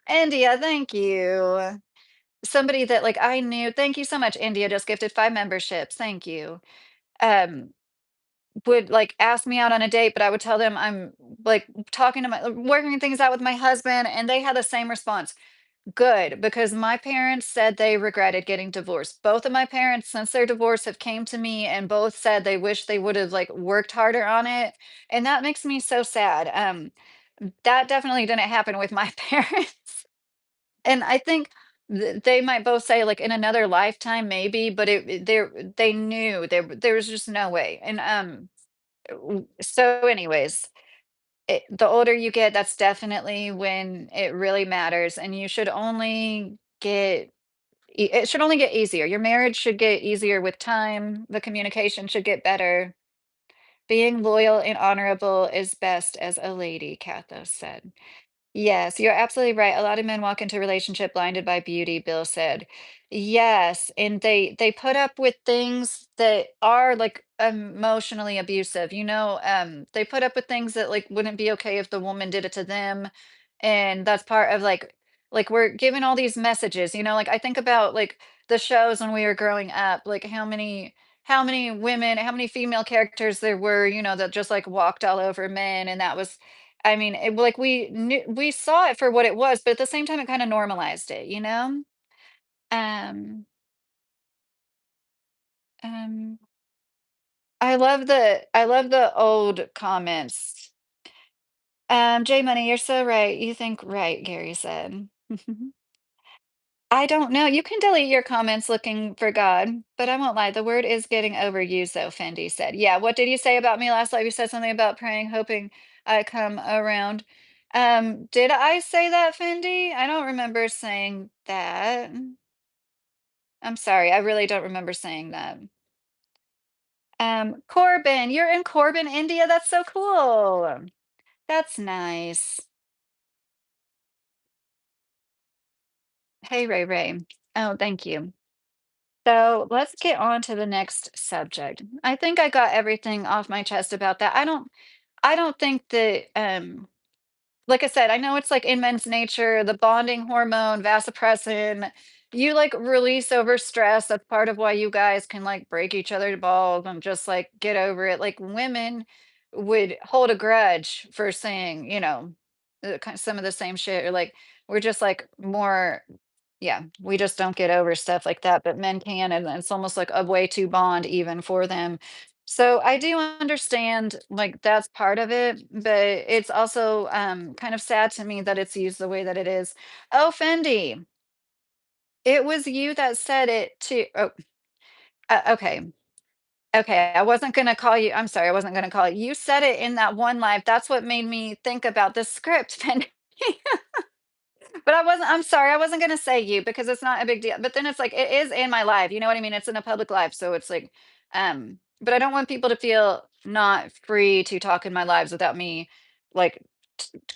India, thank you. Somebody that like I knew, thank you so much, India just gifted 5 memberships. Thank you. Um, would like ask me out on a date, but I would tell them I'm like talking to my working things out with my husband, and they had the same response. Good, because my parents said they regretted getting divorced. Both of my parents, since their divorce, have came to me and both said they wish they would have like worked harder on it. And that makes me so sad. That definitely didn't happen with my parents. And I think They might both say, like, in another lifetime, maybe, but they knew there was just no way, and, so anyways, the older you get, that's definitely when it really matters, and you should only get it should only get easier. Your marriage should get easier with time, the communication should get better. Being loyal and honorable is best as a lady, Cathos said. Yes, you're absolutely right. A lot of men walk into a relationship blinded by beauty, Bill said. Yes, and they put up with things that are like emotionally abusive. They put up with things that like wouldn't be okay if the woman did it to them. And that's part of like we're given all these messages, like I think about like the shows when we were growing up, like how many women, how many female characters there were, that just like walked all over men and that was I mean, like we saw it for what it was, but at the same time, it kind of normalized it, you know? Um, um, I love the old comments. J Money, you're so right. You think right, Gary said. I don't know. You can delete your comments looking for God, but I won't lie. The word is getting overused, though, Fendi said. Yeah, what did you say about me last night? You said something about praying, hoping I come around. Did I say that, Fendi? I don't remember saying that. I'm sorry. I really don't remember saying that. Corbin, you're in Corbin, India. That's so cool. That's nice. Hey, Ray Ray. Oh, thank you. So let's get on to the next subject. I think I got everything off my chest about that. I don't think that like I said, I know it's like in men's nature, the bonding hormone, vasopressin, you like release over stress. That's part of why you guys can like break each other's balls and just like get over it. Like women would hold a grudge for saying, some of the same shit, or like we're just like more, yeah, we just don't get over stuff like that, but men can, and it's almost like a way to bond even for them. So I do understand like that's part of it, but it's also kind of sad to me that it's used the way that it is. Oh, Fendi, it was you that said it too. Oh, okay. Okay, I wasn't gonna call you. I'm sorry, I wasn't gonna call you. You said it in that one live. That's what made me think about the script, Fendi. But I'm sorry, I wasn't gonna say you because it's not a big deal. But then it's like it is in my life, you know what I mean? It's in a public life. So it's like, but I don't want people to feel not free to talk in my lives without me like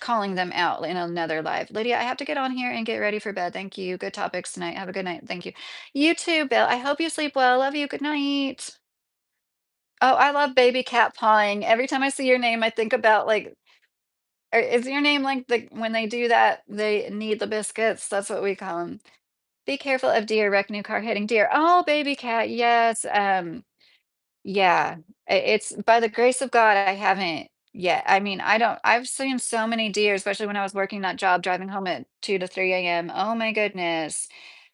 calling them out in another live. Lydia, I have to get on here and get ready for bed. Thank you. Good topics tonight. Have a good night. Thank you. You too, Bill. I hope you sleep well. Love you. Good night. Oh, I love baby cat pawing. Every time I see your name, I think about like is your name like the when they do that, they need the biscuits? That's what we call them. Be careful of deer, wreck new car hitting deer. Oh, baby cat, yes. Yeah. It's by the grace of God, I haven't yet. I mean, I've seen so many deer, especially when I was working that job, driving home at 2 to 3 a.m. Oh my goodness.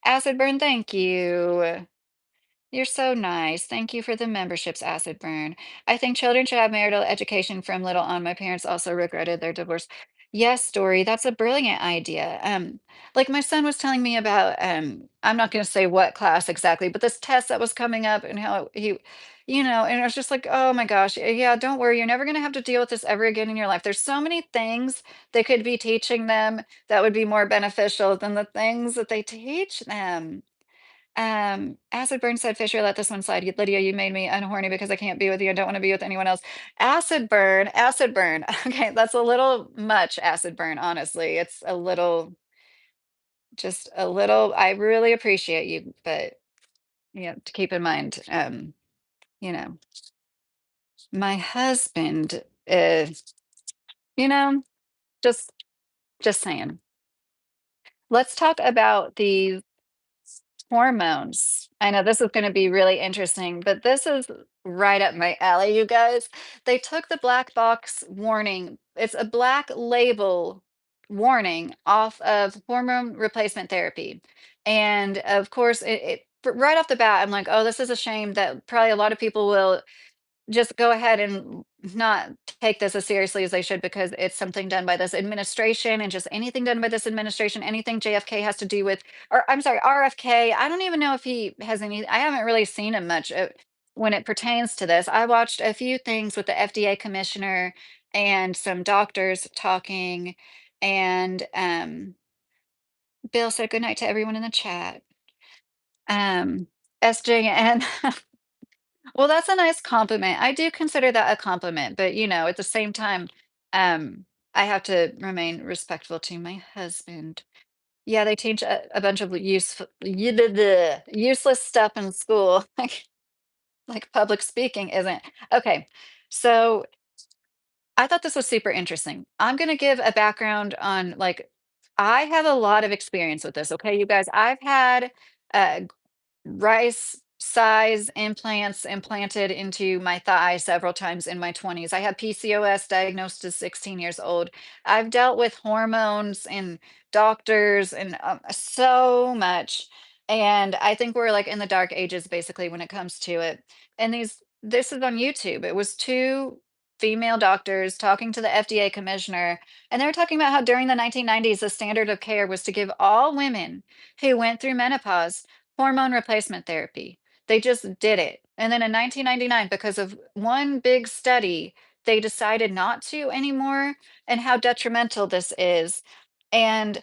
Acid burn, thank you. You're so nice. Thank you for the memberships, Acid Burn. I think children should have marital education from little on. My parents also regretted their divorce. Yes, Dory, that's a brilliant idea. Like my son was telling me about, I'm not going to say what class exactly, but this test that was coming up and how and I was just like, oh my gosh, yeah, don't worry. You're never going to have to deal with this ever again in your life. There's so many things they could be teaching them that would be more beneficial than the things that they teach them. Acid burn said, Fisher, let this one slide. Lydia, you made me unhorny because I can't be with you. I don't want to be with anyone else. Acid burn, acid burn. Okay, that's a little much acid burn, honestly. It's a little, just a little. I really appreciate you, but to keep in mind, you know, my husband is, you know, just just saying. Let's talk about the hormones. I know this is gonna be really interesting, but this is right up my alley, you guys. They took the black box warning. It's a black label warning off of hormone replacement therapy. And of course, right off the bat, I'm like, oh, this is a shame that probably a lot of people will. just go ahead and not take this as seriously as they should because it's something done by this administration and just anything done by this administration, anything JFK has to do with, or I'm sorry, RFK. I don't even know if he has any, I haven't really seen him much when it pertains to this. I watched a few things with the FDA commissioner and some doctors talking, and Bill said good night to everyone in the chat. SJN. Well, that's a nice compliment. I do consider that a compliment, but, at the same time, um, I have to remain respectful to my husband. Yeah, they teach a bunch of useless stuff in school, like public speaking isn't. Okay, so I thought this was super interesting. I'm gonna give a background on, like, I have a lot of experience with this, okay, you guys? I've had, uh rice size implants implanted into my thigh several times in my 20s. I had PCOS diagnosed as 16 years old. I've dealt with hormones and doctors and so much. And I think we're like in the dark ages basically when it comes to it. And this is on YouTube. It was two female doctors talking to the FDA commissioner, and they were talking about how during the 1990s the standard of care was to give all women who went through menopause hormone replacement therapy. They just did it. And then in 1999, because of one big study, they decided not to anymore, and how detrimental this is. And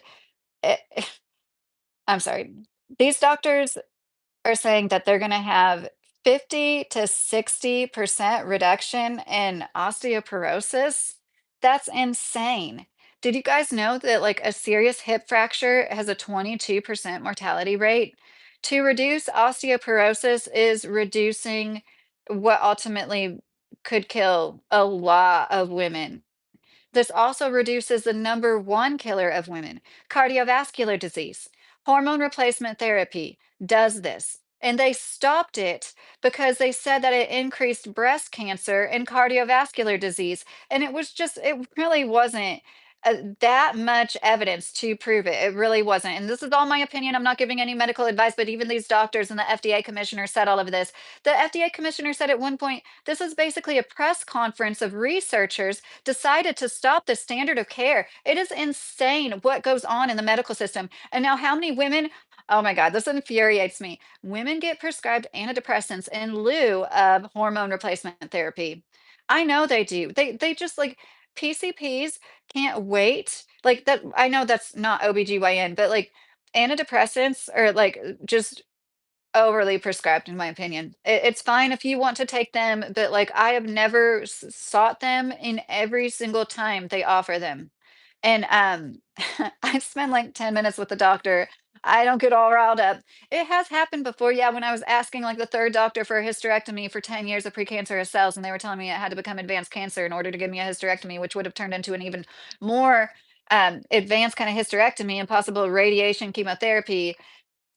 eh, I'm sorry, these doctors are saying that they're gonna have 50 to 60% reduction in osteoporosis. That's insane. Did you guys know that like a serious hip fracture has a 22% mortality rate? To reduce osteoporosis is reducing what ultimately could kill a lot of women. This also reduces the number one killer of women, cardiovascular disease. Hormone replacement therapy does this. And they stopped it because they said that it increased breast cancer and cardiovascular disease. And it really wasn't that much evidence to prove it. It really wasn't. And this is all my opinion. I'm not giving any medical advice, but even these doctors and the FDA commissioner said all of this. The FDA commissioner said at one point, this is basically a press conference of researchers decided to stop the standard of care. It is insane what goes on in the medical system. And now, how many women? Oh my God, this infuriates me. Women get prescribed antidepressants in lieu of hormone replacement therapy. I know they do. They just like PCPs can't wait. Like that, I know that's not OBGYN, but like antidepressants are like just overly prescribed, in my opinion. It's fine if you want to take them, but like I have never sought them in every single time they offer them. And I spend like 10 minutes with the doctor. I don't get all riled up. It has happened before, yeah, when I was asking like the third doctor for a hysterectomy for 10 years of precancerous cells, and they were telling me it had to become advanced cancer in order to give me a hysterectomy, which would have turned into an even more advanced kind of hysterectomy and possible radiation chemotherapy.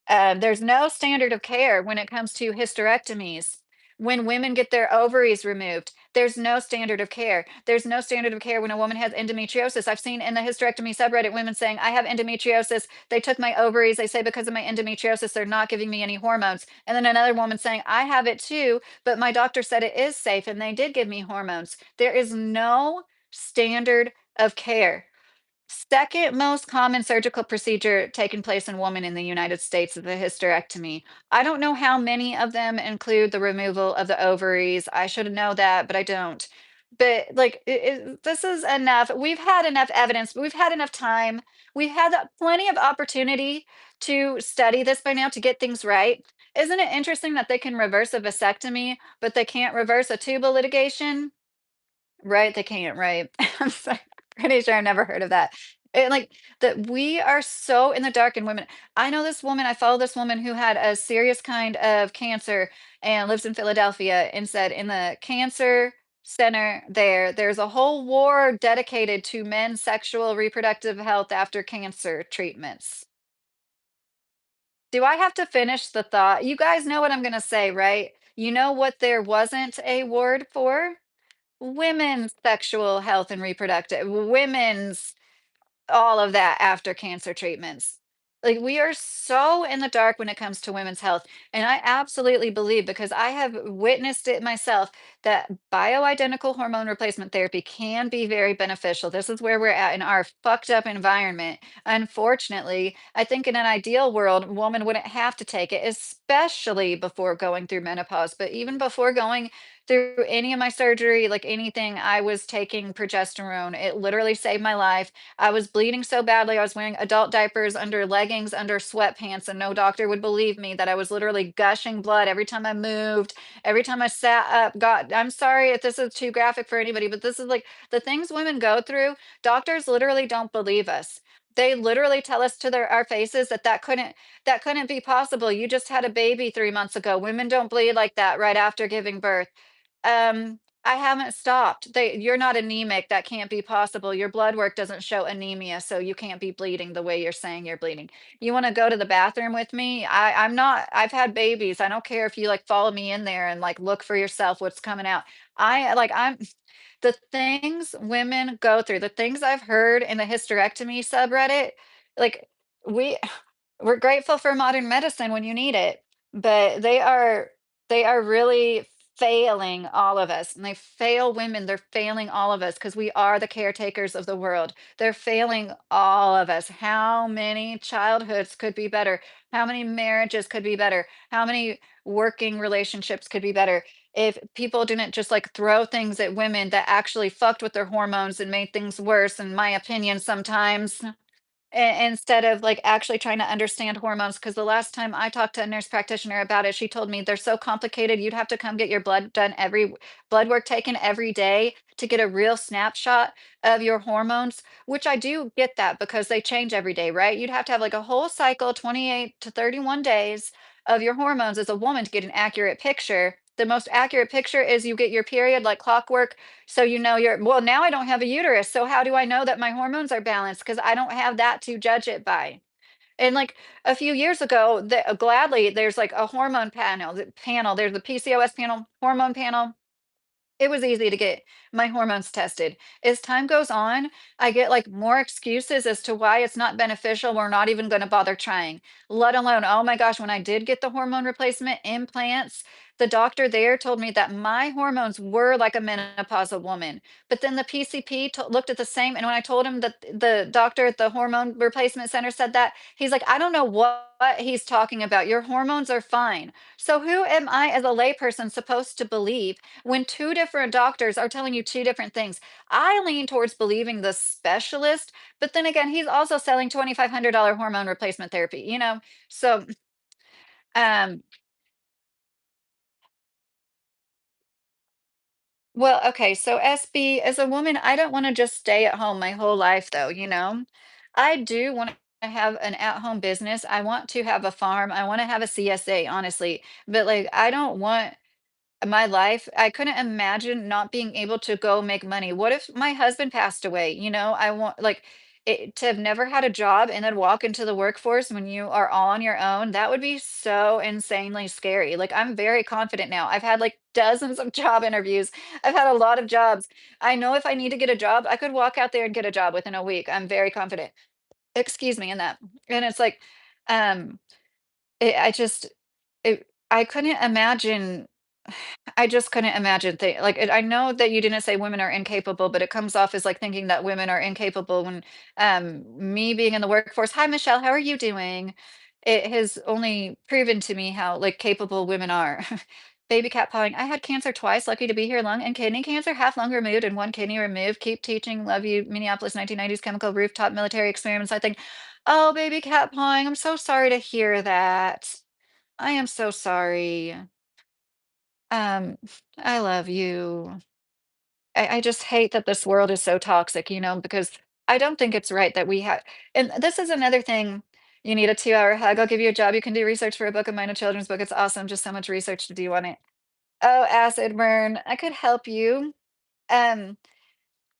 There's no standard of care when it comes to hysterectomies. When women get their ovaries removed, there's no standard of care. There's no standard of care when a woman has endometriosis. I've seen in the hysterectomy subreddit women saying, I have endometriosis. They took my ovaries. They say because of my endometriosis, they're not giving me any hormones. And then another woman saying, I have it too, but my doctor said it is safe and they did give me hormones. There is no standard of care. Second most common surgical procedure taking place in women in the United States is the hysterectomy. I don't know how many of them include the removal of the ovaries. I should know that, but I don't. But like, this is enough. We've had enough evidence. We've had enough time. We've had plenty of opportunity to study this by now to get things right. Isn't it interesting that they can reverse a vasectomy, but they can't reverse a tubal litigation? Right, they can't, right. I'm sorry, pretty sure I've never heard of that. And, like, that we are so in the dark in women. I know this woman, I follow this woman who had a serious kind of cancer and lives in Philadelphia, and said in the cancer center there, there's a whole ward dedicated to men's sexual reproductive health after cancer treatments. Do I have to finish the thought? You guys know what I'm gonna say, right? You know what there wasn't a ward for? Women's sexual health and reproductive, women's all of that after cancer treatments. Like, we are so in the dark when it comes to women's health. And I absolutely believe, because I have witnessed it myself, that bioidentical hormone replacement therapy can be very beneficial. This is where we're at in our fucked up environment. Unfortunately, I think in an ideal world, a woman wouldn't have to take it, especially before going through menopause. But even before going through any of my surgery, like anything, I was taking progesterone. It literally saved my life. I was bleeding so badly. I was wearing adult diapers under leggings, under sweatpants, and no doctor would believe me that I was literally gushing blood every time I moved, every time I sat up. God, I'm sorry if this is too graphic for anybody, but this is like the things women go through. Doctors literally don't believe us. They literally tell us to our faces that that couldn't be possible. You just had a baby 3 months ago. Women don't bleed like that right after giving birth. I haven't stopped. You're not anemic. That can't be possible. Your blood work doesn't show anemia, so you can't be bleeding the way you're saying you're bleeding. You want to go to the bathroom with me? I'm not. I've had babies. I don't care if you like follow me in there and like look for yourself what's coming out. I'm the things women go through, the things I've heard in the hysterectomy subreddit, like we we're grateful for modern medicine when you need it, but they are really failing all of us. And they fail women, they're failing all of us because we are the caretakers of the world. They're failing all of us. How many childhoods could be better? How many marriages could be better? How many working relationships could be better if people didn't just like throw things at women that actually fucked with their hormones and made things worse, in my opinion, sometimes. Instead of, like, actually trying to understand hormones, because the last time I talked to a nurse practitioner about it, she told me they're so complicated, you'd have to come get your blood work taken every day to get a real snapshot of your hormones, which I do get that because they change every day, right? You'd have to have, like, a whole cycle, 28 to 31 days of your hormones as a woman to get an accurate picture. The most accurate picture is you get your period like clockwork, so you know you're, well, now I don't have a uterus. So how do I know that my hormones are balanced? Because I don't have that to judge it by. And like a few years ago, gladly, there's like a hormone panel. There's the PCOS panel, hormone panel. It was easy to get my hormones tested. As time goes on, I get like more excuses as to why it's not beneficial. We're not even going to bother trying, let alone, oh my gosh, when I did get the hormone replacement implants, the doctor there told me that my hormones were like a menopausal woman. But then the PCP looked at the same. And when I told him that the doctor at the hormone replacement center said that, he's like, I don't know what he's talking about. Your hormones are fine. So who am I as a layperson supposed to believe when two different doctors are telling you two different things? I lean towards believing the specialist, but then again, he's also selling $2,500 hormone replacement therapy. So, um, well, okay, so SB, as a woman, I don't want to just stay at home my whole life, though. I do want to have an at-home business. I want to have a farm. I want to have a CSA, honestly. But like, I don't want my life, I couldn't imagine not being able to go make money. What if my husband passed away? I want like to have never had a job and then walk into the workforce when you are all on your own. That would be so insanely scary. Like I'm very confident now. I've had like dozens of job interviews. I've had a lot of jobs. I know if I need to get a job, I could walk out there and get a job within a week. I'm very confident. Excuse me in that. And it's like, um, I just, I couldn't imagine. I just couldn't imagine I know that you didn't say women are incapable, but it comes off as like thinking that women are incapable when me being in the workforce. Hi Michelle, how are you doing? It has only proven to me how like capable women are. Baby cat pawing. I had cancer twice, lucky to be here, lung and kidney cancer, half lung removed and one kidney removed. Keep teaching, love you, Minneapolis 1990s chemical rooftop military experiments. I think, oh baby cat pawing, I'm so sorry to hear that. I am so sorry. Um, I love you. I just hate that this world is so toxic, because I don't think it's right that we have. And this is another thing. You need a 2-hour hug. I'll give you a job. You can do research for a book of mine, a children's book. It's awesome. Just so much research to do on it. Oh, acid burn. I could help you. Um,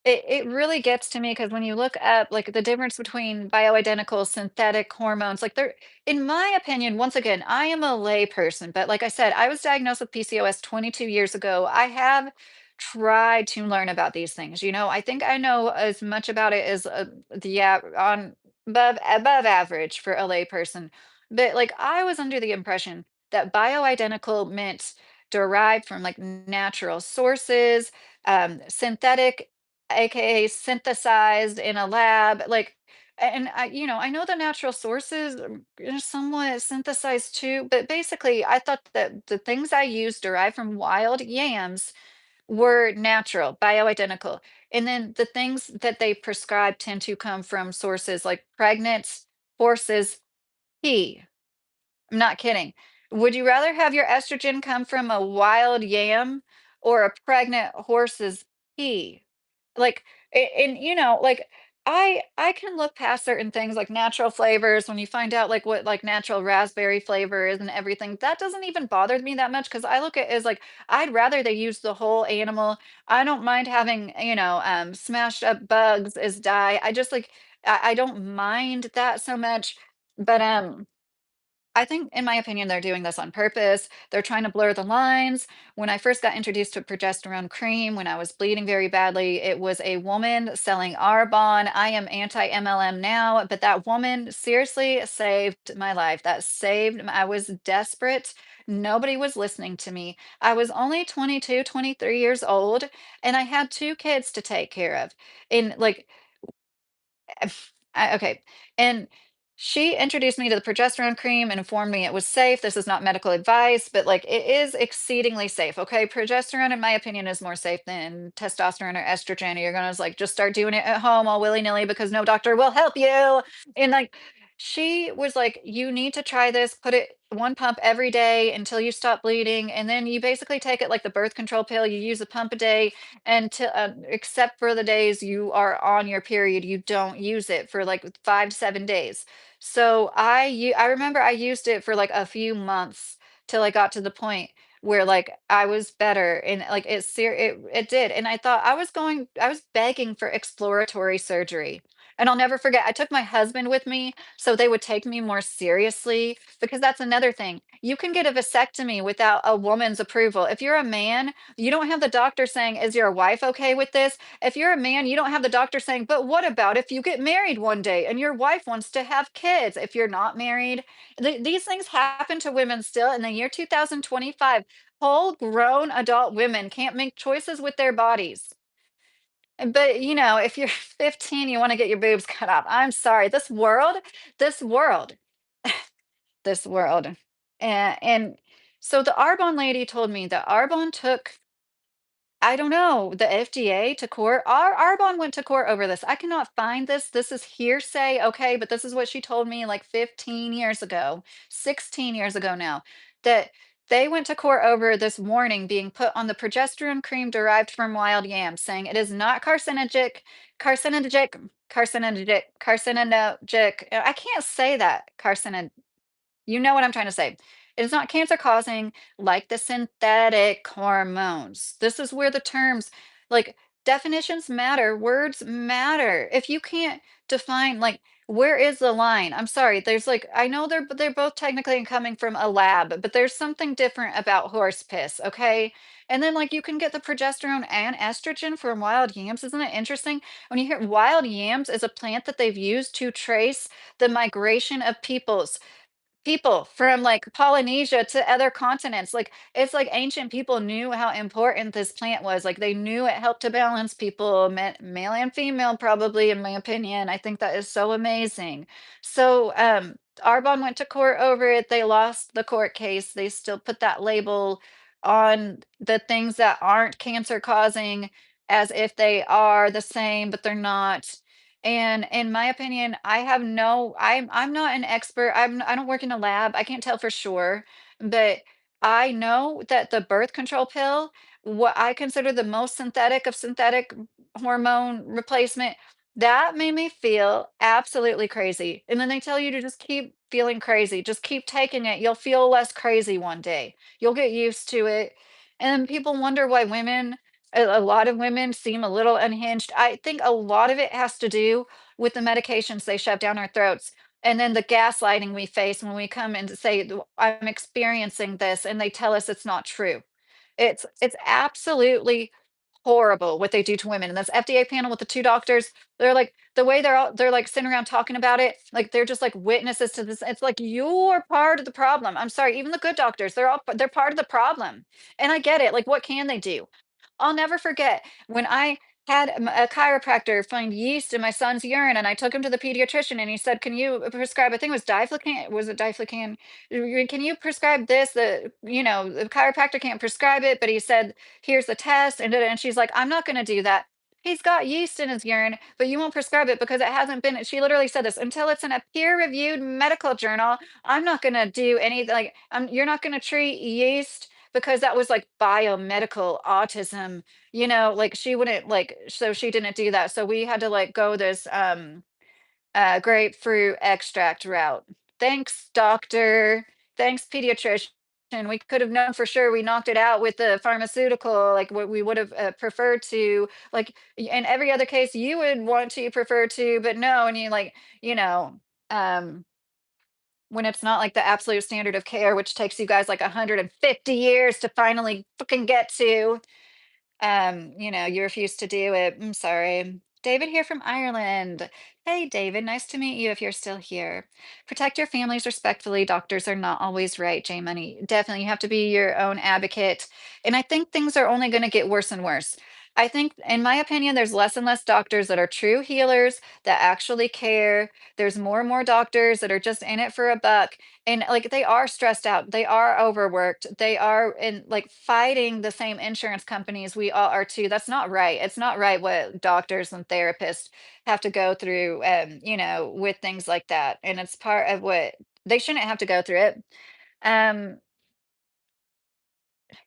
it really gets to me because when you look up, like, the difference between bioidentical synthetic hormones, like, they're in my opinion, once again, I am a lay person, but like I said, I was diagnosed with PCOS 22 years ago. I have tried to learn about these things. I think I know as much about it as the on above average for a layperson. But like I was under the impression that bioidentical meant derived from like natural sources, synthetic, aka synthesized in a lab, like and I know the natural sources are somewhat synthesized too, but basically I thought that the things I used derived from wild yams were natural, bioidentical. And then the things that they prescribe tend to come from sources like pregnant horses' pee. I'm not kidding. Would you rather have your estrogen come from a wild yam or a pregnant horse's pee? Like, and like I can look past certain things like natural flavors when you find out like what like natural raspberry flavor is and everything. That doesn't even bother me that much because I look at it as like I'd rather they use the whole animal. I don't mind having, smashed up bugs as dye. I just like I don't mind that so much. But I think, in my opinion, they're doing this on purpose. They're trying to blur the lines. When I first got introduced to progesterone cream, when I was bleeding very badly, it was a woman selling Arbonne. I am anti MLM now, but that woman seriously saved my life. That saved, I was desperate. Nobody was listening to me. I was only 22, 23 years old, and I had two kids to take care of. And like, okay. And she introduced me to the progesterone cream and informed me it was safe. This is not medical advice, but like it is exceedingly safe. Okay. Progesterone, in my opinion, is more safe than testosterone or estrogen. You're going to like just start doing it at home all willy nilly because no doctor will help you. And like, she was like, you need to try this, put it one pump every day until you stop bleeding. And then you basically take it like the birth control pill. You use a pump a day and to except for the days you are on your period, you don't use it for like 5 to 7 days. So I remember I used it for like a few months till I got to the point where like I was better and like it did. And I thought I was begging for exploratory surgery. And I'll never forget, I took my husband with me so they would take me more seriously because that's another thing. You can get a vasectomy without a woman's approval. If you're a man, you don't have the doctor saying, "Is your wife okay with this?" If you're a man, you don't have the doctor saying, "But what about if you get married one day and your wife wants to have kids?" If you're not married, these things happen to women still in the year 2025. Whole grown adult women can't make choices with their bodies. But if you're 15, you want to get your boobs cut off. I'm sorry. This world, this world. And so the Arbonne lady told me that Arbonne took I don't know, the FDA to court. Our Arbonne went to court over this. I cannot find this. This is hearsay, okay? But this is what she told me like 15 years ago, 16 years ago now, that they went to court over this warning being put on the progesterone cream derived from wild yams, saying it is not carcinogenic. I can't say that. You know what I'm trying to say. It is not cancer causing like the synthetic hormones. This is where the terms like definitions matter, words matter. If you can't define like where is the line? I'm sorry. There's like I know they're both technically coming from a lab, but there's something different about horse piss, okay? And then like you can get the progesterone and estrogen from wild yams. Isn't it interesting? When you hear wild yams is a plant that they've used to trace the migration of people from like Polynesia to other continents. Like it's like ancient people knew how important this plant was. Like they knew it helped to balance people, male and female, probably, in my opinion. I think that is so amazing. So Arbonne went to court over it. They lost the court case. They still put that label on the things that aren't cancer causing as if they are the same, but they're not. And in my opinion, I'm not an expert. I don't work in a lab. I can't tell for sure, but I know that the birth control pill, what I consider the most synthetic of synthetic hormone replacement, that made me feel absolutely crazy. And then they tell you to just keep feeling crazy. Just keep taking it. You'll feel less crazy one day. You'll get used to it. And then people wonder why a lot of women seem a little unhinged. I think a lot of it has to do with the medications they shove down our throats. And then the gaslighting we face when we come and say, I'm experiencing this, and they tell us it's not true. It's absolutely horrible what they do to women. And this FDA panel with the two doctors, they're like the way they're like sitting around talking about it, like they're just like witnesses to this. It's like you're part of the problem. I'm sorry, even the good doctors, they're part of the problem. And I get it. Like, what can they do? I'll never forget when I had a chiropractor find yeast in my son's urine, and I took him to the pediatrician, and he said, "Can you prescribe?" I think it was diflucan. Was it diflucan? Can you prescribe this? The chiropractor can't prescribe it, but he said, "Here's the test." And she's like, "I'm not going to do that. He's got yeast in his urine, but you won't prescribe it because it hasn't been." She literally said this, "Until it's in a peer-reviewed medical journal, I'm not going to do anything. Like, you're not going to treat yeast." Because that was like biomedical autism, like she wouldn't like, so she didn't do that. So we had to like go this grapefruit extract route. Thanks, doctor. Thanks, pediatrician. We could have known for sure we knocked it out with the pharmaceutical, like what we would have preferred to, like in every other case you would want to prefer to, but no, and you like, you know, um, when it's not like the absolute standard of care, which takes you guys like 150 years to finally fucking get to. You refuse to do it. I'm sorry. David here from Ireland. Hey, David, nice to meet you if you're still here. Protect your families respectfully. Doctors are not always right, J Money. Definitely, you have to be your own advocate. And I think things are only going to get worse and worse. I think, in my opinion, there's less and less doctors that are true healers that actually care. There's more and more doctors that are just in it for a buck, and like they are stressed out, they are overworked, they are in like fighting the same insurance companies we all are too. That's not right. It's not right what doctors and therapists have to go through, with things like that, and it's part of what they shouldn't have to go through it. um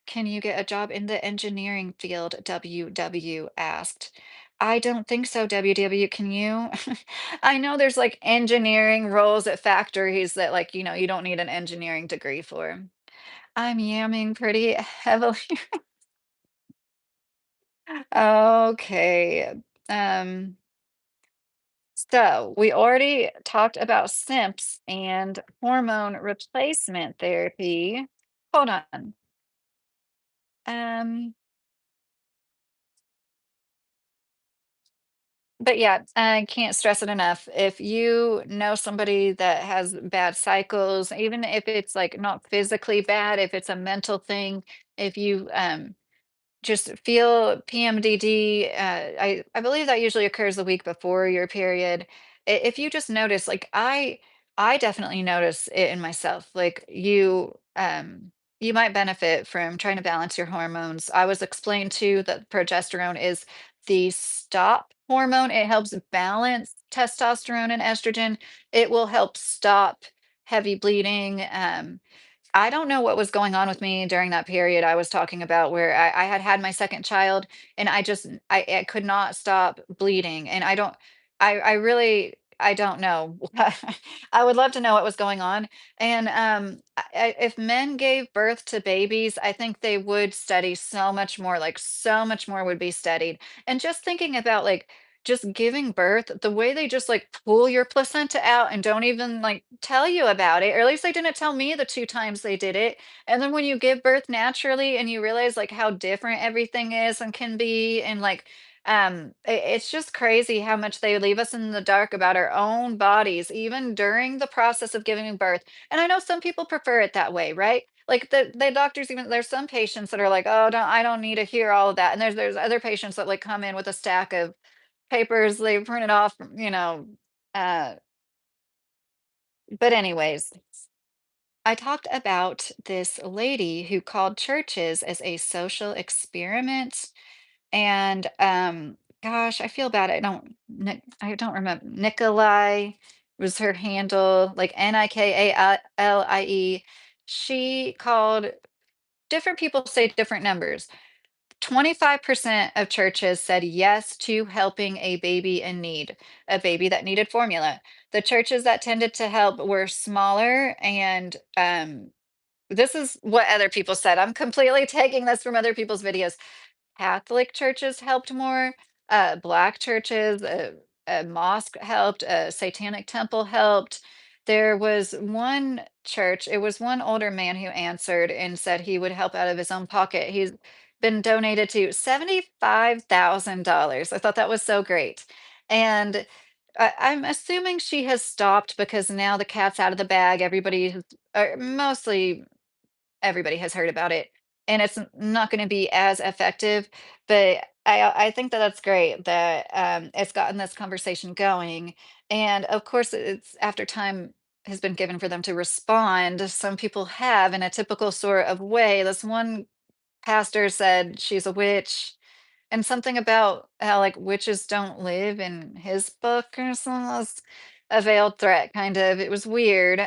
can you get a job in the engineering field, WW asked. I don't think so, WW. Can you? I know there's like engineering roles at factories that, like, you don't need an engineering degree for. I'm yamming pretty heavily. Okay. Um, so we already talked about simps and hormone replacement therapy. Hold on. Um, But yeah, I can't stress it enough. If you know somebody that has bad cycles, even if it's like not physically bad, if it's a mental thing, if you just feel PMDD. I believe that usually occurs the week before your period. If you just notice, like I definitely notice it in myself. Like you might benefit from trying to balance your hormones. I was explained too that progesterone is the stop hormone. It helps balance testosterone and estrogen. It will help stop heavy bleeding. I don't know what was going on with me during that period I was talking about where I had had my second child, and I could not stop bleeding, and I really I don't know. I would love to know what was going on. And if men gave birth to babies, I think they would study so much more, like so much more would be studied. And just thinking about like just giving birth, the way they just like pull your placenta out and don't even like tell you about it, or at least they didn't tell me the two times they did it. And then when you give birth naturally and you realize like how different everything is and can be, and like it's just crazy how much they leave us in the dark about our own bodies, even during the process of giving birth. And I know some people prefer it that way, right? Like the doctors, even there's some patients that are like, oh, I don't need to hear all of that. And there's other patients that like come in with a stack of papers they printed off, uh, but anyways, I talked about this lady who called churches as a social experiment, and gosh, I feel bad. I don't remember. Nikolai was her handle, like Nikalie. She called, different people say different numbers. 25% of churches said yes to helping a baby in need, a baby that needed formula. The churches that tended to help were smaller, and this is what other people said. I'm completely taking this from other people's videos. Catholic churches helped more, Black churches, a mosque helped, a satanic temple helped. There was one church, it was one older man who answered and said he would help out of his own pocket. been donated to $75,000. I thought that was so great. And I'm assuming she has stopped because now the cat's out of the bag. Mostly everybody has heard about it, and it's not going to be as effective. But I think that that's great that it's gotten this conversation going, and of course, it's after time has been given for them to respond. Some people have in a typical sort of way. This one pastor said she's a witch and something about how, like, witches don't live in his book or something else. A veiled threat, kind of. It was weird.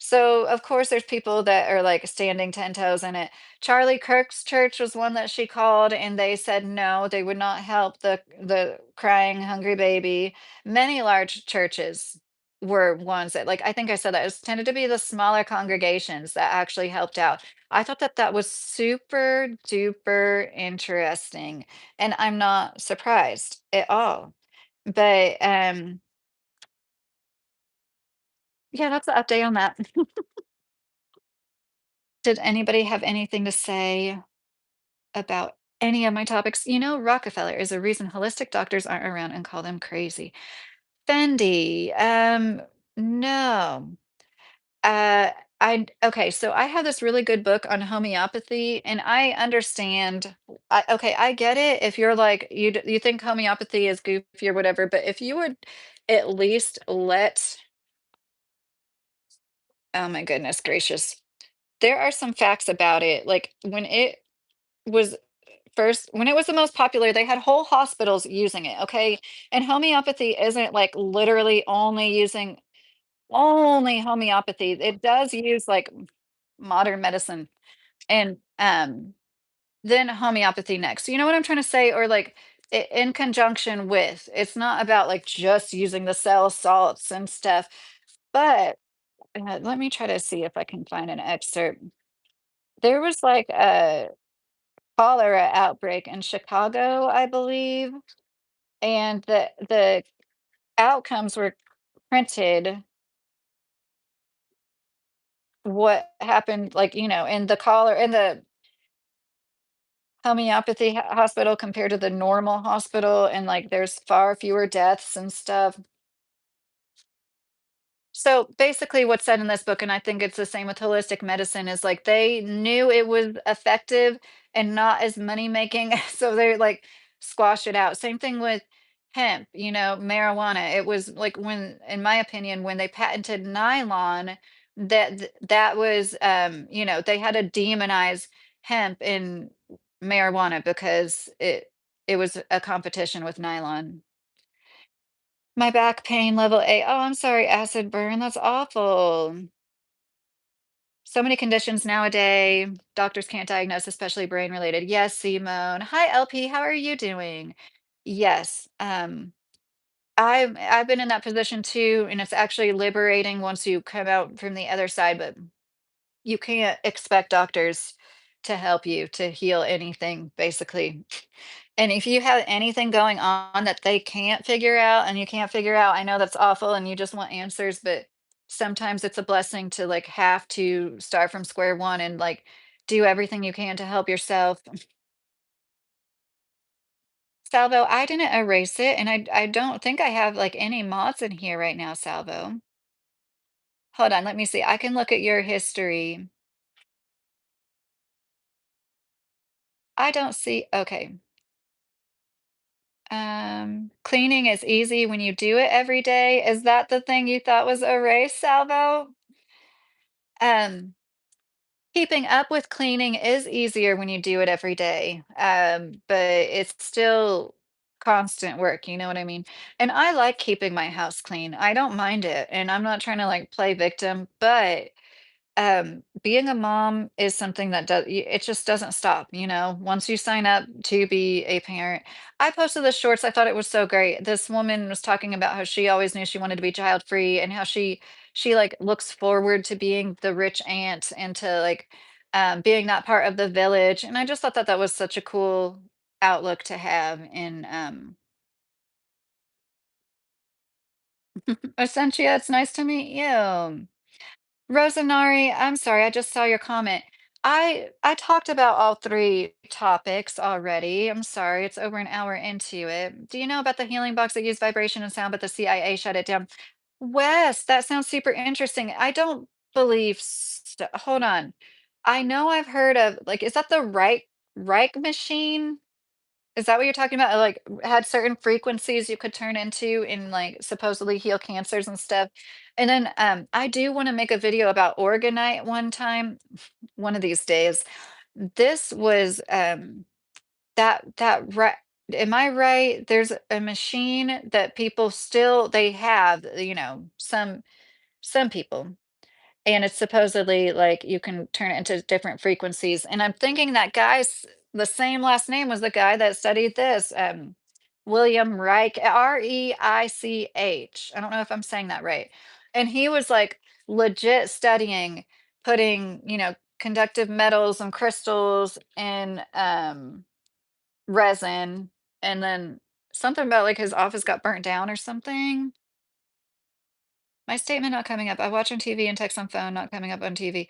So of course there's people that are like standing 10 toes in it. Charlie Kirk's church was one that she called, and they said no, they would not help the crying, hungry baby. Many large churches were ones that, like, I think I said that it was tended to be the smaller congregations that actually helped out. I thought that that was super duper interesting, and I'm not surprised at all. But, yeah, that's the update on that. Did anybody have anything to say about any of my topics? You know, Rockefeller is a reason holistic doctors aren't around and call them crazy. Fendi, no. Uh, okay, so I have this really good book on homeopathy, and I understand. Okay, I get it. If you're like you think homeopathy is goofy or whatever, but if you would at least let, oh my goodness gracious, there are some facts about it. Like was when it was the most popular, they had whole hospitals using it. Okay, and homeopathy isn't like literally only homeopathy. It does use like modern medicine and then homeopathy next. You know what I'm trying to say? Or like in conjunction with, it's not about like just using the cell salts and stuff. But let me try to see if I can find an excerpt. There was like a cholera outbreak in Chicago, I believe, and the outcomes were printed. What happened, like, in the cholera in the homeopathy hospital compared to the normal hospital, and like there's far fewer deaths and stuff. So basically, what's said in this book, and I think it's the same with holistic medicine, is like they knew it was effective and not as money making. So they like squash it out. Same thing with hemp, marijuana. It was like when, in my opinion, when they patented nylon, that was, they had to demonize hemp and marijuana because it was a competition with nylon. My back pain level A. Oh, I'm sorry, acid burn. That's awful. So many conditions nowadays. Doctors can't diagnose, especially brain related. Yes, Simone. Hi, LP. How are you doing? Yes. I've been in that position too, and it's actually liberating once you come out from the other side, but you can't expect doctors to help you to heal anything, basically. And if you have anything going on that they can't figure out and you can't figure out, I know that's awful and you just want answers, but sometimes it's a blessing to like have to start from square one and like do everything you can to help yourself. Salvo, I didn't erase it, and I don't think I have like any mods in here right now, Salvo. Hold on, let me see. I can look at your history. I don't see, okay. Cleaning is easy when you do it every day. Is that the thing you thought was erased, Salvo? Um, Keeping up with cleaning is easier when you do it every day. But it's still constant work, you know what I mean? And I like keeping my house clean. I don't mind it, and I'm not trying to like play victim, but being a mom is something that it just doesn't stop, once you sign up to be a parent. I posted the shorts. I thought it was so great. This woman was talking about how she always knew she wanted to be child free, and how she like looks forward to being the rich aunt and to like being that part of the village. And I just thought that that was such a cool outlook to have in Essentia. It's nice to meet you. Rosanari, I'm sorry, I just saw your comment. I talked about all 3 topics already. I'm sorry, it's over an hour into it. Do you know about the healing box that used vibration and sound, but the CIA shut it down? Wes, that sounds super interesting. I don't believe hold on. I know I've heard of like, is that the Reich machine? Is that what you're talking about? Like, had certain frequencies you could turn into and, like, supposedly heal cancers and stuff? And then, I do wanna make a video about Orgonite one time, one of these days. This was, that right, am I right? There's a machine that people still they have, some people. And it's supposedly like you can turn it into different frequencies. And I'm thinking that guy's the same last name was the guy that studied this, William Reich, Reich. I don't know if I'm saying that right. And he was like legit studying putting, conductive metals and crystals in resin. And then something about like his office got burnt down or something. My statement not coming up. I watch on TV and text on phone, not coming up on TV.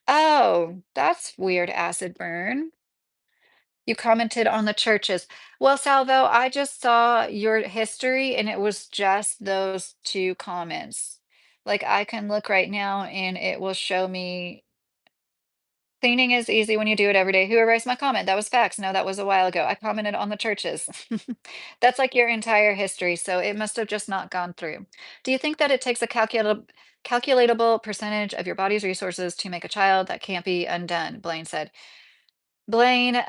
Oh, that's weird, acid burn. You commented on the churches. Well, Salvo, I just saw your history and it was just those 2 comments. Like I can look right now and it will show me cleaning is easy when you do it every day. Who erased my comment? That was facts. No, that was a while ago. I commented on the churches. That's like your entire history, so it must have just not gone through. Do you think that it takes a calculatable percentage of your body's resources to make a child that can't be undone? Blaine said. Blaine,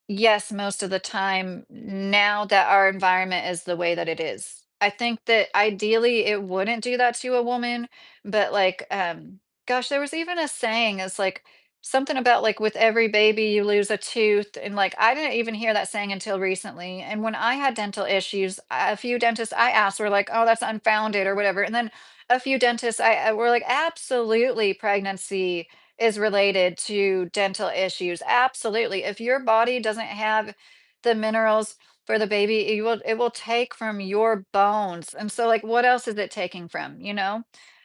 yes, most of the time, now that our environment is the way that it is. I think that ideally it wouldn't do that to a woman, but like, gosh, there was even a saying, it's like something about like with every baby you lose a tooth. And like, I didn't even hear that saying until recently. And when I had dental issues, a few dentists I asked were like, oh, that's unfounded or whatever. And then a few dentists I were like, absolutely, pregnancy is related to dental issues. Absolutely. If your body doesn't have the minerals for the baby, it will take from your bones. And so like what else is it taking from, you know?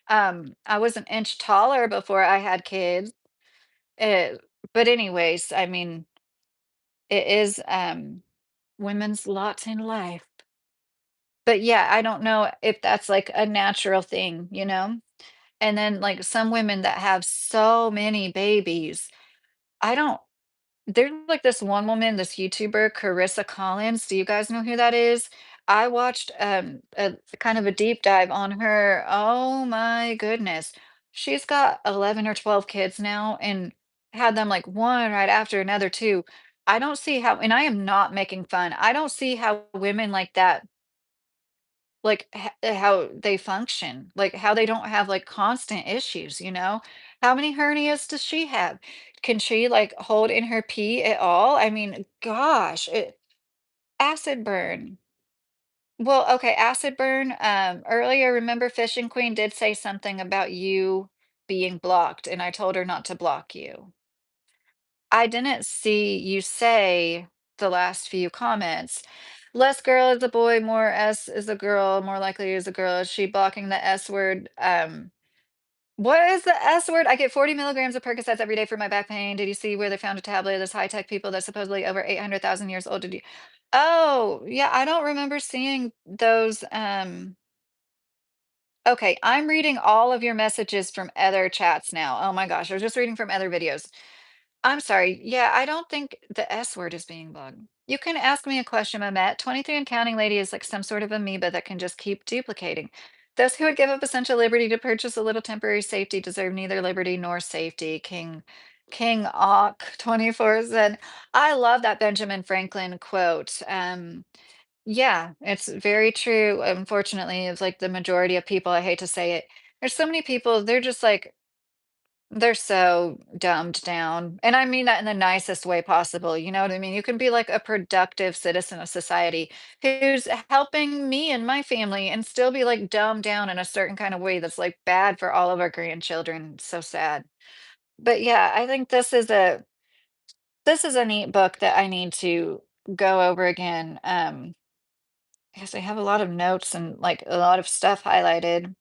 I was an inch taller before I had kids. Uh, but anyways, I mean, it is women's lot in life. But yeah, I don't know if that's like a natural thing, you know? And then like some women that have so many babies, I don't there's like this one woman, this YouTuber, Carissa Collins. Do you guys know who that is? I watched a kind of a deep dive on her. Oh my goodness. She's got 11 or 12 kids now and had them like one right after another too. I don't see how, and I am not making fun. I don't see how women like that like, how they function, like, how they don't have, like, constant issues, you know? How many hernias does she have? Can she, like, hold in her pee at all? I mean, gosh, acid burn. Well, okay, acid burn, earlier, remember Fishing Queen did say something about you being blocked, and I told her not to block you. I didn't see you say the last few comments. Less girl is a boy, more S is a girl, more likely is a girl. Is she blocking the S word? What is the S word? I get 40 milligrams of Percocets every day for my back pain. Did you see where they found a tablet of this high-tech people that's supposedly over 800,000 years old? Did you? Oh, yeah, I don't remember seeing those. Okay, I'm reading all of your messages from other chats now. Oh my gosh, I was just reading from other videos. I'm sorry. Yeah, I don't think the S word is being bugged. You can ask me a question, Mamet. 23 and counting lady is like some sort of amoeba that can just keep duplicating. Those who would give up essential liberty to purchase a little temporary safety deserve neither liberty nor safety. King Auk 24 said, I love that Benjamin Franklin quote. Yeah, it's very true. Unfortunately, it's like the majority of people, I hate to say it. There's so many people, they're just like they're so dumbed down, and I mean that in the nicest way possible, you know what I mean? You can be like a productive citizen of society who's helping me and my family and still be like dumbed down in a certain kind of way that's like bad for all of our grandchildren. So sad. But yeah, I think this is a neat book that I need to go over again. Because I have a lot of notes and like a lot of stuff highlighted.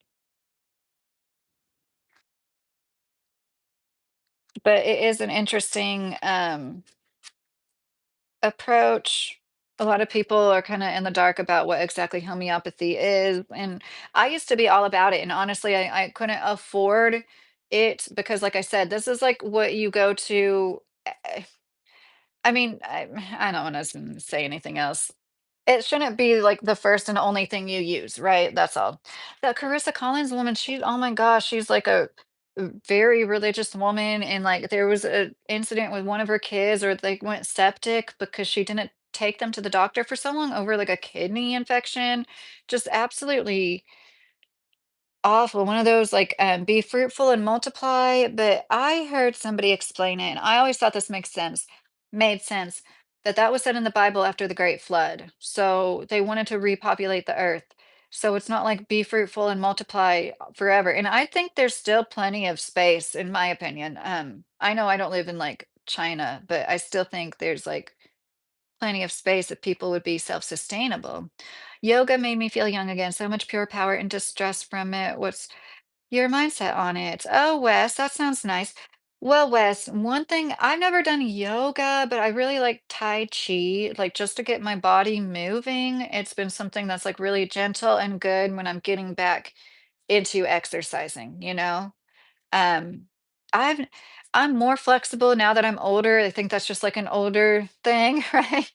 But it is an interesting approach. A lot of people are kind of in the dark about what exactly homeopathy is. And I used to be all about it. And honestly, I couldn't afford it because, like I said, this is like what you go to. I mean, I don't want to say anything else. It shouldn't be like the first and only thing you use, right? That's all. The Carissa Collins woman, she, oh my gosh, she's like a very religious woman. And like there was an incident with one of her kids, or they went septic because she didn't take them to the doctor for so long over like a kidney infection. Just absolutely awful. One of those like be fruitful and multiply. But I heard somebody explain it, and I always thought this made sense that that was said in the Bible after the Great Flood. So they wanted to repopulate the earth. So it's not like be fruitful and multiply forever. And I think there's still plenty of space, in my opinion. I know I don't live in like China, but I still think there's like plenty of space if people would be self-sustainable. Yoga made me feel young again. So much pure power and distress from it. What's your mindset on it? Oh, Wes, that sounds nice. Well, Wes, one thing I've never done yoga, but I really like Tai Chi, like just to get my body moving. It's been something that's like really gentle and good when I'm getting back into exercising, you know? Um, I've I'm more flexible now that I'm older. I think that's just like an older thing, right?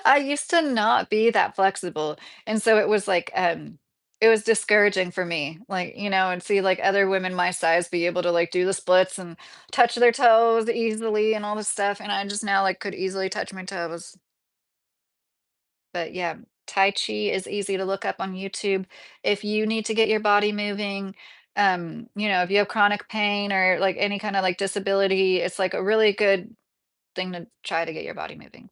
I used to not be that flexible, and so it was like, it was discouraging for me, like, and see, like, other women my size be able to, like, do the splits and touch their toes easily and all this stuff, and I just now, like, could easily touch my toes. But yeah, Tai Chi is easy to look up on YouTube. If you need to get your body moving, if you have chronic pain or, like, any kinda, like, disability, it's, like, a really good thing to try to get your body moving.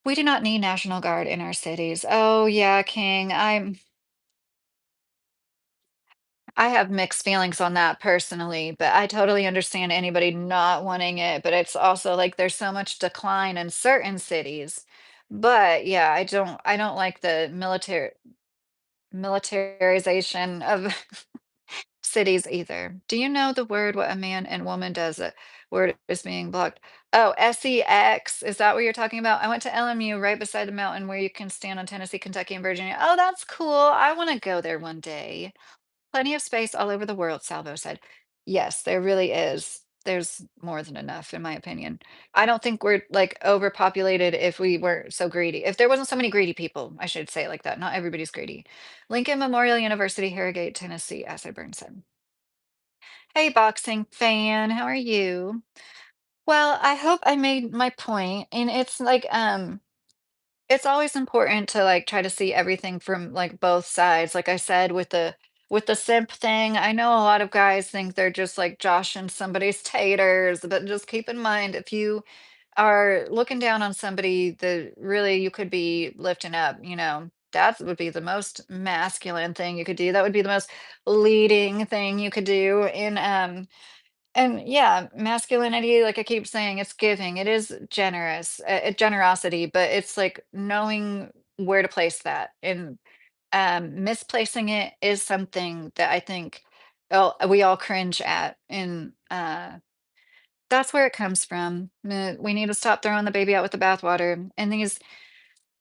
We do not need National Guard in our cities. Oh, yeah, King. I have mixed feelings on that personally, but I totally understand anybody not wanting it, but it's also like there's so much decline in certain cities. But yeah, I don't like the militarization of cities either. Do you know the word what a man and woman does it word is being blocked? Oh, sex. Is that what you're talking about? I went to LMU right beside the mountain where you can stand on Tennessee, Kentucky, and Virginia. Oh, that's cool. I want to go there one day. Plenty of space all over the world, Salvo said. Yes, there really is. There's more than enough, in my opinion. I don't think we're like overpopulated if we were so greedy. If there wasn't so many greedy people, I should say it like that. Not everybody's greedy. Lincoln Memorial University, Harrogate, Tennessee, Ashley Burns said. Hey, boxing fan, how are you? Well, I hope I made my point, and it's like, it's always important to like try to see everything from like both sides. Like I said, with the simp thing, I know a lot of guys think they're just like joshing somebody's taters, but just keep in mind if you are looking down on somebody that really you could be lifting up, that would be the most masculine thing you could do. That would be the most leading thing you could do in and yeah, masculinity, like I keep saying, it's giving. It is generous, generosity, but it's like knowing where to place that. And misplacing it is something that I think we all cringe at. And that's where it comes from. We need to stop throwing the baby out with the bathwater. And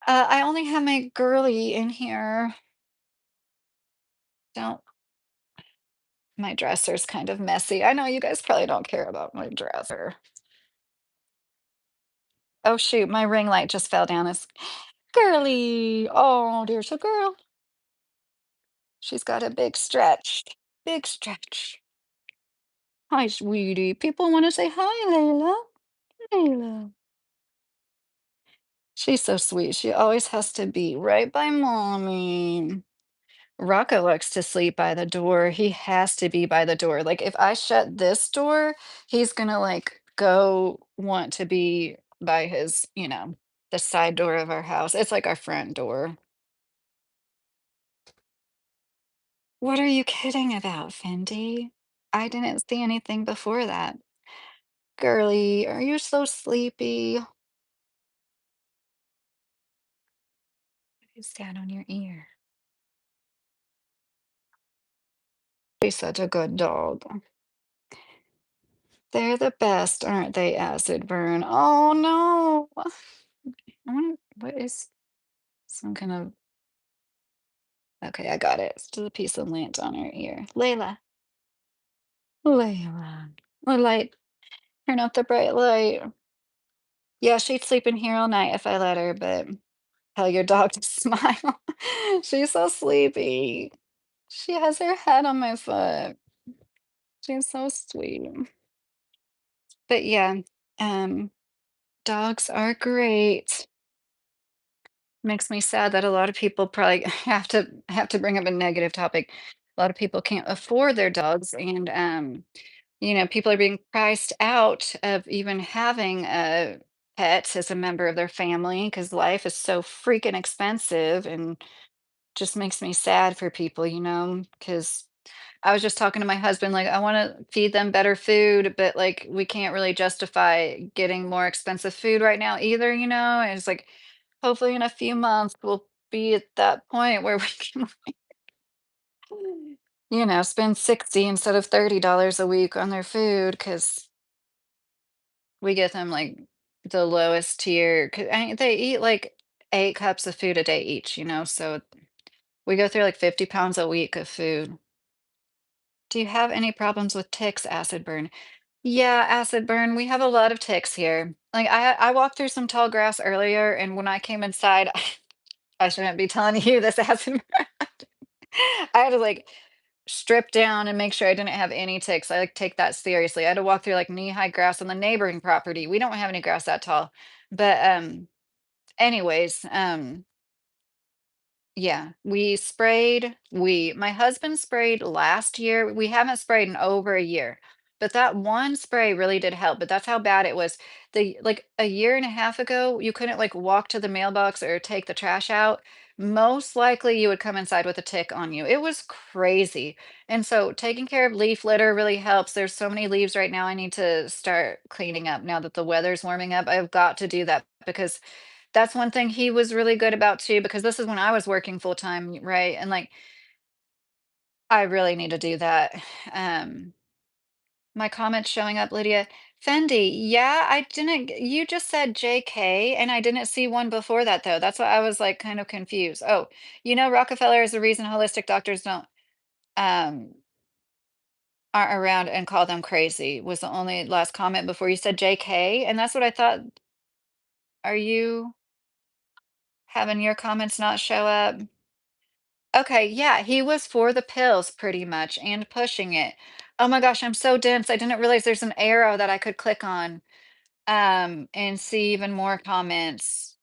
I only have my girly in here. Don't, my dresser's kind of messy. I know you guys probably don't care about my dresser. Oh shoot, my ring light just fell down. It's girly. Oh, there's a girl. She's got a big stretch. Big stretch. Hi, sweetie. People want to say hi, Layla. Layla. She's so sweet. She always has to be right by mommy. Rocco likes to sleep by the door. He has to be by the door. Like if I shut this door, he's gonna like go want to be by his, the side door of our house. It's like our front door. What are you kidding about, Fendi? I didn't see anything before that. Girly, are you so sleepy? Is that on your ear? She's such a good dog. They're the best, aren't they, acid burn? Oh, no. I wonder what is some kind of okay, I got it. It's just a piece of lint on her ear. Layla. Layla. The light. Turn off the bright light. Yeah, she'd sleep in here all night if I let her, but tell your dog to smile. She's so sleepy. She has her head on my foot. She's so sweet. But yeah, um, dogs are great. Makes me sad that a lot of people probably have to bring up a negative topic. A lot of people can't afford their dogs, and people are being priced out of even having a pet as a member of their family because life is so freaking expensive, and just makes me sad for people, because I was just talking to my husband, like, I want to feed them better food, but like, we can't really justify getting more expensive food right now either, And it's like, hopefully, in a few months, we'll be at that point where we can, spend 60 instead of $30 a week on their food because we get them like the lowest tier. Cause they eat like 8 cups of food a day each, so we go through like 50 pounds a week of food. Do you have any problems with ticks, acid burn? Yeah, acid burn. We have a lot of ticks here. Like I walked through some tall grass earlier, and when I came inside, I shouldn't be telling you this acid burn. I had to like strip down and make sure I didn't have any ticks. I like take that seriously. I had to walk through like knee-high grass on the neighboring property. We don't have any grass that tall. But anyways, yeah, my husband sprayed last year. We haven't sprayed in over a year. But that one spray really did help, but that's how bad it was. Like a year and a half ago, you couldn't like walk to the mailbox or take the trash out. Most likely you would come inside with a tick on you. It was crazy. And so taking care of leaf litter really helps. There's so many leaves right now. I need to start cleaning up now that the weather's warming up. I've got to do that because that's one thing he was really good about too, because this is when I was working full time, right? And like, I really need to do that. Um, my comments showing up, Lydia. Fendi, yeah, I didn't, you just said JK, and I didn't see one before that though. That's why I was like kind of confused. Oh, Rockefeller is the reason holistic doctors um, aren't around and call them crazy was the only last comment before you said JK. And that's what I thought. Are you having your comments not show up? Okay, yeah, he was for the pills pretty much and pushing it. Oh my gosh, I'm so dense. I didn't realize there's an arrow that I could click on and see even more comments.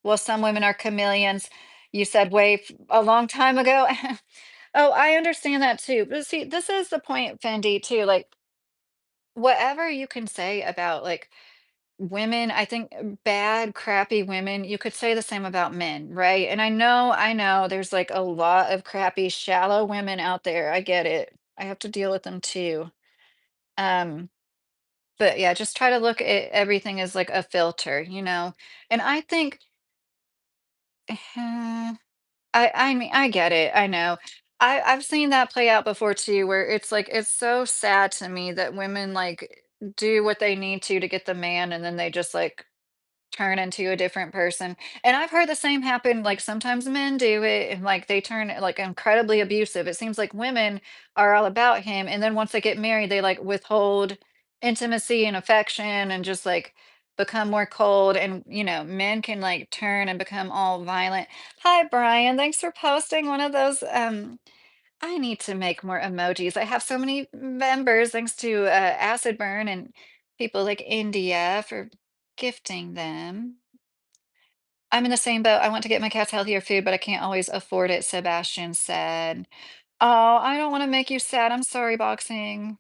Well, some women are chameleons. You said a long time ago. Oh, I understand that too. But see, this is the point, Fendi, too. Like, whatever you can say about like women, I think bad, crappy women, you could say the same about men, right? And I know there's like a lot of crappy, shallow women out there. I get it. I have to deal with them too. Um, but yeah, just try to look at everything as like a filter, And I think I mean, I get it. I know. I've seen that play out before too, where it's like it's so sad to me that women like do what they need to get the man, and then they just like turn into a different person. And I've heard the same happen, like, sometimes men do it and, like, they turn, like, incredibly abusive. It seems like women are all about him, and then once they get married, they, like, withhold intimacy and affection and just, like, become more cold, and, men can, like, turn and become all violent. Hi, Brian, thanks for posting one of those, I need to make more emojis. I have so many members thanks to, Acid Burn and people like India for gifting them. I'm in the same boat. I want to get my cats healthier food, but I can't always afford it, Sebastian said. Oh, I don't want to make you sad. I'm sorry, boxing.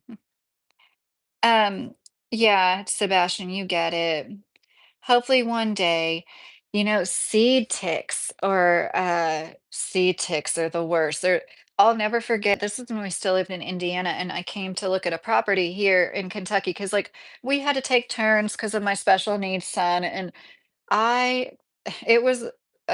Um, yeah, Sebastian, you get it. Hopefully one day, seed ticks are the worst. I'll never forget. This is when we still lived in Indiana, and I came to look at a property here in Kentucky because, like, we had to take turns because of my special needs son, and I it was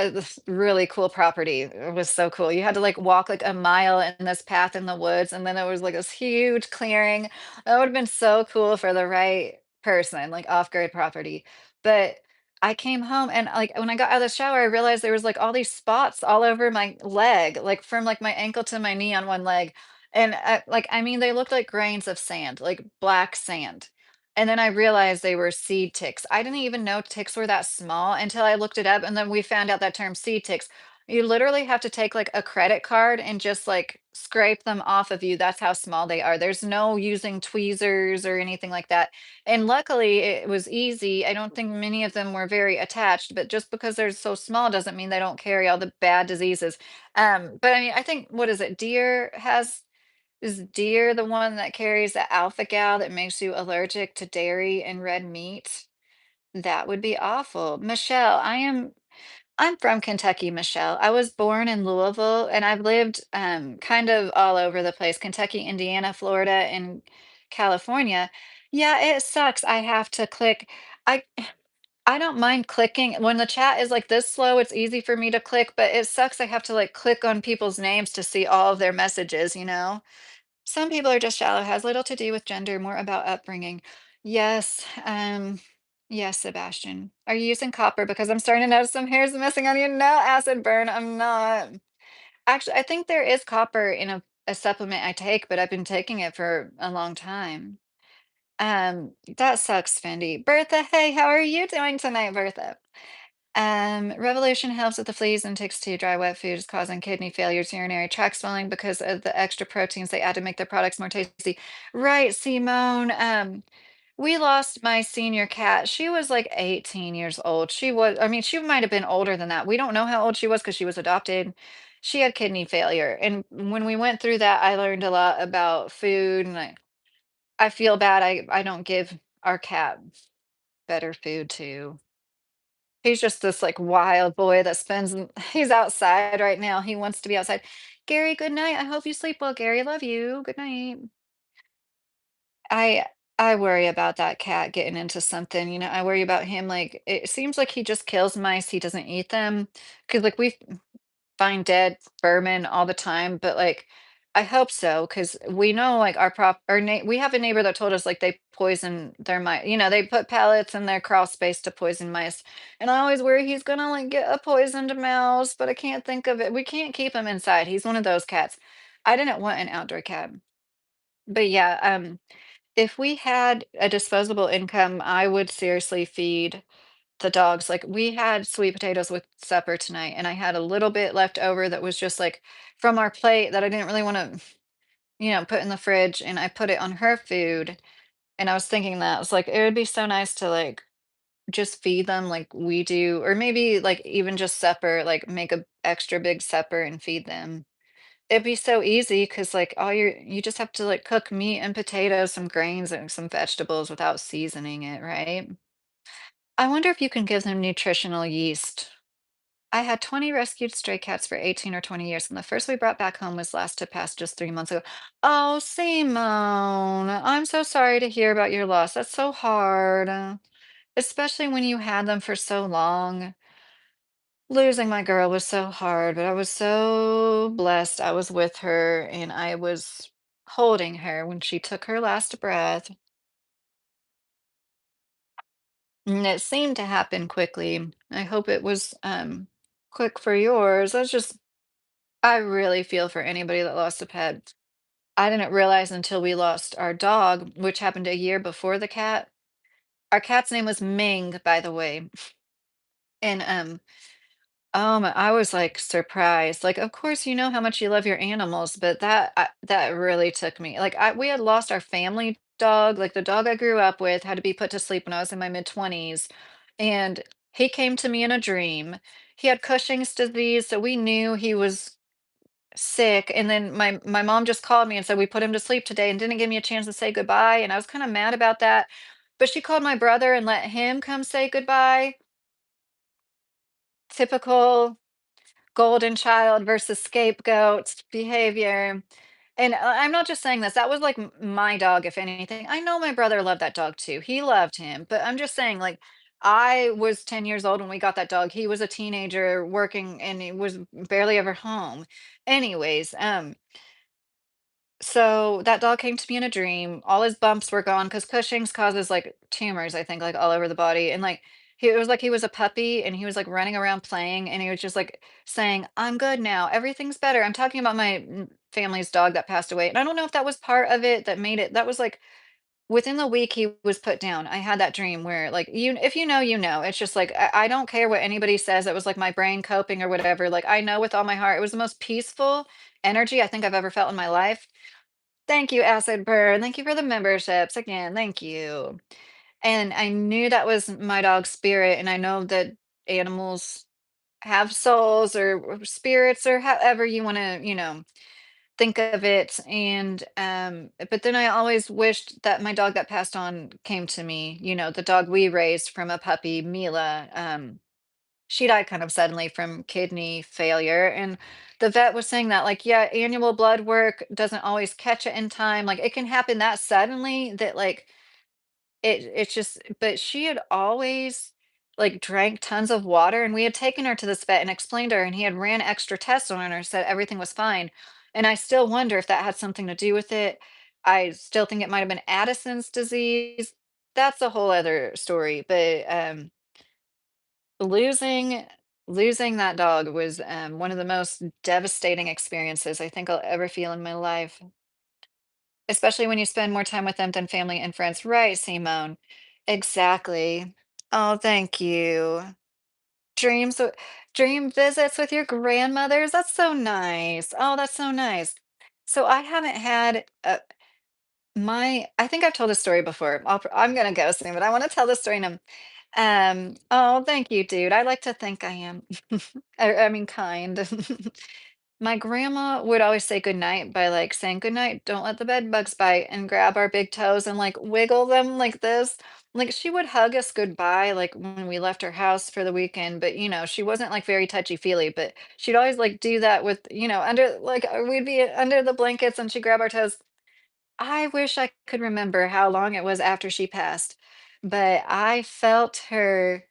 this really cool property. It was so cool. You had to like walk like a mile in this path in the woods, and then there was like this huge clearing. That would have been so cool for the right person, like off-grid property. But I came home and like when I got out of the shower, I realized there was like all these spots all over my leg, like from like my ankle to my knee on one leg. And like, I mean, they looked like grains of sand, like black sand. And then I realized they were seed ticks. I didn't even know ticks were that small until I looked it up, and then we found out that term seed ticks. You literally have to take like a credit card and just like scrape them off of you. That's how small they are. There's no using tweezers or anything like that. And luckily, it was easy. I don't think many of them were very attached, but just because they're so small doesn't mean they don't carry all the bad diseases. But I mean, I think what is it? Deer has is deer the one that carries the alpha gal that makes you allergic to dairy and red meat? That would be awful. Michelle, I'm from Kentucky, Michelle. I was born in Louisville and I've lived kind of all over the place, Kentucky, Indiana, Florida, and California. Yeah, it sucks. I have to click. I I don't mind clicking when the chat is like this slow, it's easy for me to click, but it sucks I have to like click on people's names to see all of their messages, you know? Some people are just shallow, has little to do with gender, more about upbringing. Yes, yes, Sebastian. Are you using copper? Because I'm starting to notice some hairs missing on you. No acid burn. I'm not. Actually, I think there is copper in a supplement I take, but I've been taking it for a long time. That sucks, Fendi. Bertha, hey, how are you doing tonight, Bertha? Revolution helps with the fleas and ticks too. Dry wet food is causing kidney failures, urinary tract swelling because of the extra proteins they add to make their products more tasty. Right, Simone. We lost my senior cat. She was like 18 years old. I mean, she might have been older than that. We don't know how old she was because she was adopted. She had kidney failure. And when we went through that, I learned a lot about food and I feel bad. I don't give our cat better food too. He's just this, like, wild boy that he's outside right now, he wants to be outside. "Gary, good night, I hope you sleep well, Gary, love you, good night." I I worry about that cat getting into something, you know, I worry about him, like, it seems like he just kills mice, he doesn't eat them. Because like, we find dead vermin all the time, but, like, I hope so because we know, like, we have a neighbor that told us, like, they poison their mice, you know, they put pellets in their crawl space to poison mice, and I always worry he's gonna, like, get a poisoned mouse, but I can't think of it. We can't keep him inside, he's one of those cats. I didn't want an outdoor cat. But yeah, if we had a disposable income, I would seriously feed the dogs. Like we had sweet potatoes with supper tonight, and I had a little bit left over that was just like from our plate that I didn't really want to, you know, put in the fridge, and I put it on her food. And I was thinking that I was like, it would be so nice to like just feed them like we do, or maybe like even just supper, like make a extra big supper and feed them. It'd be so easy because like you just have to like cook meat and potatoes, some grains and some vegetables without seasoning it, right? I wonder if you can give them nutritional yeast. I had 20 rescued stray cats for 18 or 20 years, and the first we brought back home was last to pass just 3 months ago. Oh, Simone, I'm so sorry to hear about your loss. That's so hard, especially when you had them for so long. Losing my girl was so hard, but I was so blessed I was with her and I was holding her when she took her last breath. And it seemed to happen quickly. I hope it was quick for yours. I really feel for anybody that lost a pet. I didn't realize until we lost our dog, which happened a year before the cat. Our cat's name was Ming, by the way. And I was like surprised. Like, of course, you know how much you love your animals, but that really took me. Like, we had lost our family dog, like the dog I grew up with, had to be put to sleep when I was in my mid-20s, and he came to me in a dream. He had Cushing's disease, so we knew he was sick. And then my mom just called me and said we put him to sleep today and didn't give me a chance to say goodbye. And I was kind of mad about that. But she called my brother and let him come say goodbye. Typical golden child versus scapegoat behavior. And I'm not just saying this. That was like my dog, if anything. I know my brother loved that dog too. He loved him. But I'm just saying, like, I was 10 years old when we got that dog. He was a teenager working and he was barely ever home. Anyways, so that dog came to me in a dream. All his bumps were gone because Cushing's causes like tumors, I think, like all over the body. And like it was like he was a puppy and he was like running around playing and he was just like saying, I'm good now. Everything's better. I'm talking about my family's dog that passed away. And I don't know if that was part of it that made it, that was like within the week he was put down. I had that dream where like you if you know, you know. It's just like I don't care what anybody says. It was like my brain coping or whatever. Like I know with all my heart. It was the most peaceful energy I think I've ever felt in my life. Thank you, Acid Burn. Thank you for the memberships again. Thank you. And I knew that was my dog's spirit. And I know that animals have souls or spirits or however you want to, think of it. And but then I always wished that my dog that passed on came to me, the dog we raised from a puppy, Mila. She died kind of suddenly from kidney failure. And the vet was saying that, like, yeah, annual blood work doesn't always catch it in time. Like, it can happen that suddenly that, like, it's just, but she had always, like, drank tons of water. And we had taken her to this vet and explained to her, and he had ran extra tests on her, said everything was fine. And I still wonder if that had something to do with it. I still think it might have been Addison's disease. That's a whole other story. But, Losing losing that dog was, one of the most devastating experiences I think I'll ever feel in my life, especially when you spend more time with them than family and friends. Right, Simone. Exactly. Oh, thank you. Dreams w Dream visits with your grandmothers? That's so nice. Oh, that's so nice. So I haven't had, I think I've told this story before. I'm gonna go soon, but I wanna tell this story now. Oh, thank you, dude. I like to think I am. I mean, kind. My grandma would always say goodnight by like saying goodnight, don't let the bed bugs bite, and grab our big toes and like wiggle them like this. Like she would hug us goodbye, like when we left her house for the weekend, but she wasn't like very touchy-feely, but she'd always like do that with, under like we'd be under the blankets and she'd grab our toes. I wish I could remember how long it was after she passed, but I felt her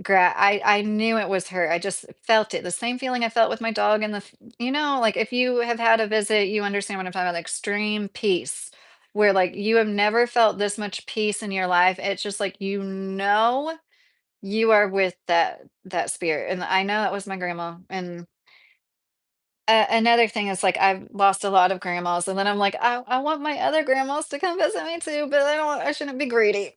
I knew it was her. I just felt it. The same feeling I felt with my dog and like if you have had a visit, you understand what I'm talking about, like extreme peace, where like you have never felt this much peace in your life. It's just like you are with that spirit. And I know that was my grandma. And another thing is, like, I've lost a lot of grandmas, and then I'm like, I want my other grandmas to come visit me too, but I shouldn't be greedy.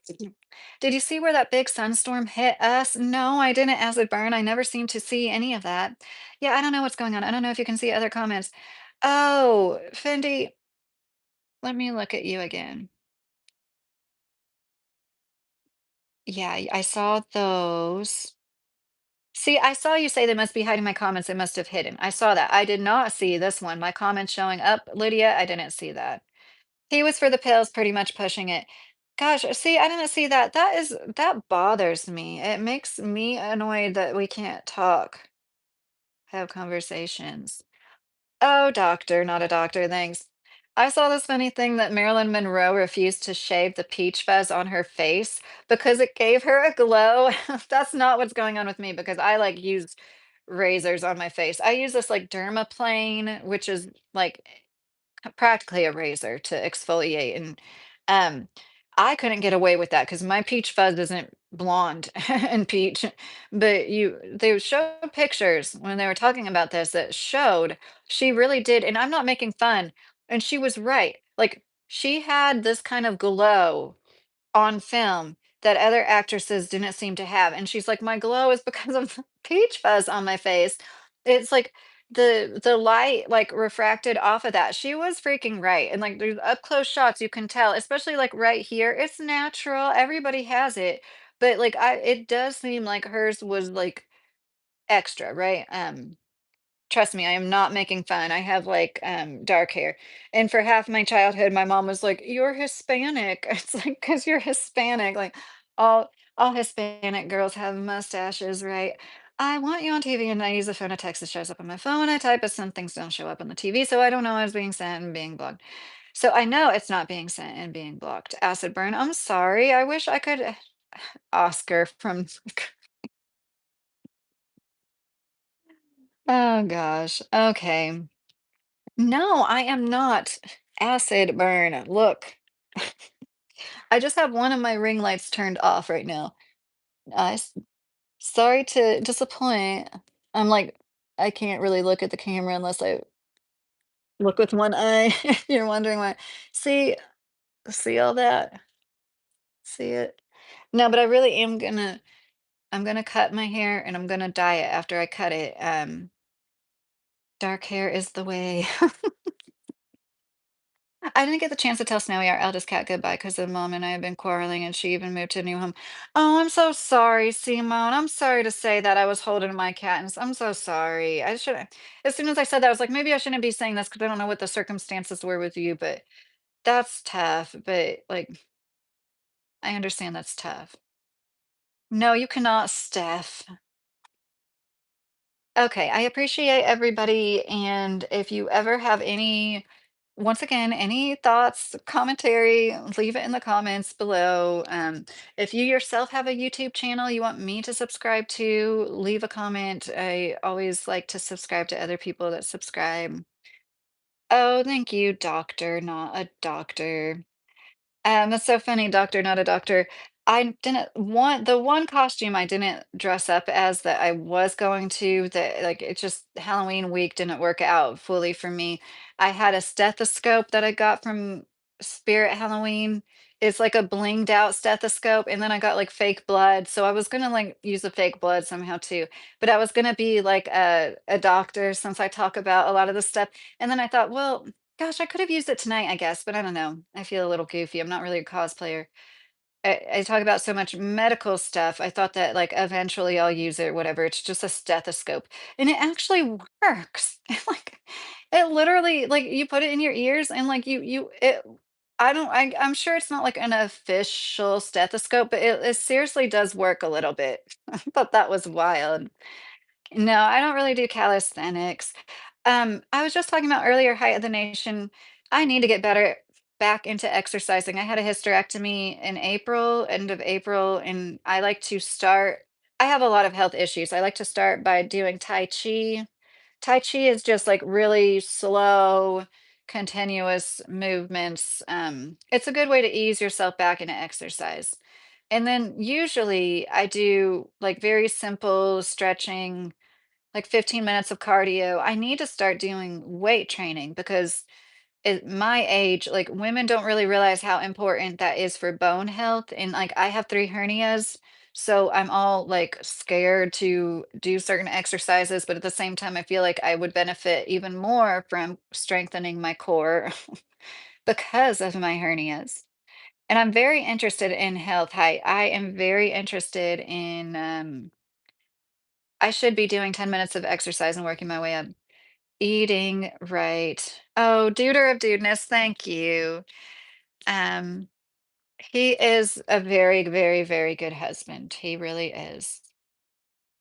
Did you see where that big sunstorm hit us? No, I didn't acid burn. I never seem to see any of that. Yeah, I don't know what's going on. I don't know if you can see other comments. Oh, Fendi, let me look at you again. Yeah, I saw those. See, I saw you say they must be hiding my comments. They must have hidden. I saw that. I did not see this one. My comments showing up, Lydia. I didn't see that. He was for the pills, pretty much pushing it. Gosh, see, I didn't see that. That bothers me. It makes me annoyed that we can't talk, have conversations. Oh, doctor, not a doctor, thanks. I saw this funny thing that Marilyn Monroe refused to shave the peach fuzz on her face because it gave her a glow. That's not what's going on with me because I like use razors on my face. I use this like dermaplane, which is like practically a razor to exfoliate. And um I couldn't get away with that because my peach fuzz isn't blonde and peach. But they showed pictures when they were talking about this that showed she really did, and I'm not making fun. And she was right. Like she had this kind of glow on film that other actresses didn't seem to have. And she's like, "My glow is because of peach fuzz on my face." It's like the light like refracted off of that. She was freaking right. And like there's up close shots, you can tell, especially like right here. It's natural. Everybody has it. But like it does seem like hers was like extra, right? Trust me, I am not making fun. I have like dark hair. And for half my childhood, my mom was like, "You're Hispanic." It's like because you're Hispanic. Like all Hispanic girls have mustaches, right? I want you on TV, and I use the phone. A text that shows up on my phone. I type it, some things don't show up on the TV, so I don't know it's being sent and being blocked. So I know it's not being sent and being blocked. Acid burn. I'm sorry. I wish I could. Oscar from oh gosh. Okay. No, I am not. Acid burn. Look, I just have one of my ring lights turned off right now. I s- Sorry to disappoint. I'm like, I can't really look at the camera unless I look with one eye. You're wondering why. See, see all that? See it? No, but I really am I'm gonna cut my hair and I'm gonna dye it after I cut it. Dark hair is the way. I didn't get the chance to tell Snowy, our eldest cat, goodbye because the mom and I have been quarreling and she even moved to a new home. Oh, I'm so sorry, Simone. I'm sorry to say that I was holding my cat and I'm so sorry. I should as soon as I said that, I was like, maybe I shouldn't be saying this because I don't know what the circumstances were with you, but that's tough. But like, I understand that's tough. No, you cannot, Steph. Okay, I appreciate everybody. And if you ever have any, once again, any thoughts, commentary, leave it in the comments below. If you yourself have a YouTube channel you want me to subscribe to, leave a comment. I always like to subscribe to other people that subscribe. Oh, thank you, doctor, not a doctor. That's so funny, doctor, not a doctor. I didn't want the one costume I didn't dress up as that I was going to that like it just Halloween week didn't work out fully for me. I had a stethoscope that I got from Spirit Halloween. It's like a blinged out stethoscope, and then I got like fake blood. So I was gonna like use the fake blood somehow too. But I was gonna be like a doctor since I talk about a lot of this stuff. And then I thought, well, gosh, I could have used it tonight, I guess, but I don't know. I feel a little goofy. I'm not really a cosplayer. I talk about so much medical stuff. I thought that like eventually I'll use it, whatever. It's just a stethoscope. And it actually works. Like it literally like you put it in your ears and like you it I don't I'm sure it's not like an official stethoscope, but it seriously does work a little bit. I thought that was wild. No, I don't really do calisthenics. I was just talking about earlier, height of the nation. I need to get better back into exercising. I had a hysterectomy in April, end of April, and I like to start. I have a lot of health issues. I like to start by doing Tai Chi. Tai Chi is just like really slow, continuous movements. It's a good way to ease yourself back into exercise. And then usually I do like very simple stretching like 15 minutes of cardio. I need to start doing weight training because at my age, like women don't really realize how important that is for bone health. And like I have 3 hernias. So I'm all like scared to do certain exercises, but at the same time, I feel like I would benefit even more from strengthening my core because of my hernias. And I'm very interested in health. I am very interested in I should be doing 10 minutes of exercise and working my way up. Eating right. Oh, duder of dudeness, thank you. Um, he is a very, very, very good husband. He really is.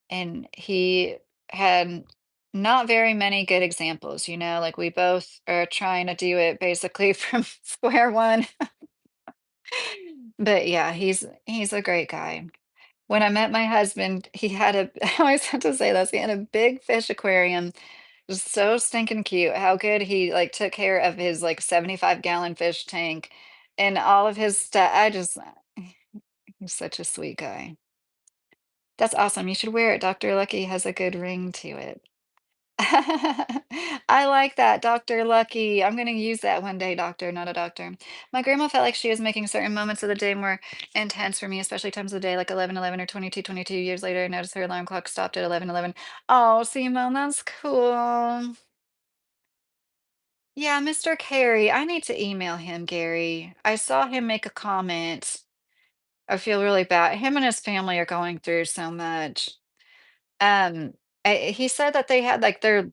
And he had not very many good examples, like we both are trying to do it basically from square one. But yeah, he's a great guy. When I met my husband, he had a I always have to say this, he had a big fish aquarium. It was so stinking cute how good he, like, took care of his, like, 75-gallon fish tank and all of his stuff. He's such a sweet guy. That's awesome, you should wear it. Dr. Lucky has a good ring to it. I like that, Dr. Lucky. I'm gonna use that one day, doctor, not a doctor. My grandma felt like she was making certain moments of the day more intense for me, especially times of the day like 11:11 or 22:22. Years later, I noticed her alarm clock stopped at 11:11. Oh, Simone, that's cool. Yeah, Mr. Carey. I need to email him, Gary. I saw him make a comment. I feel really bad. Him and his family are going through so much. Um, he said that they had like their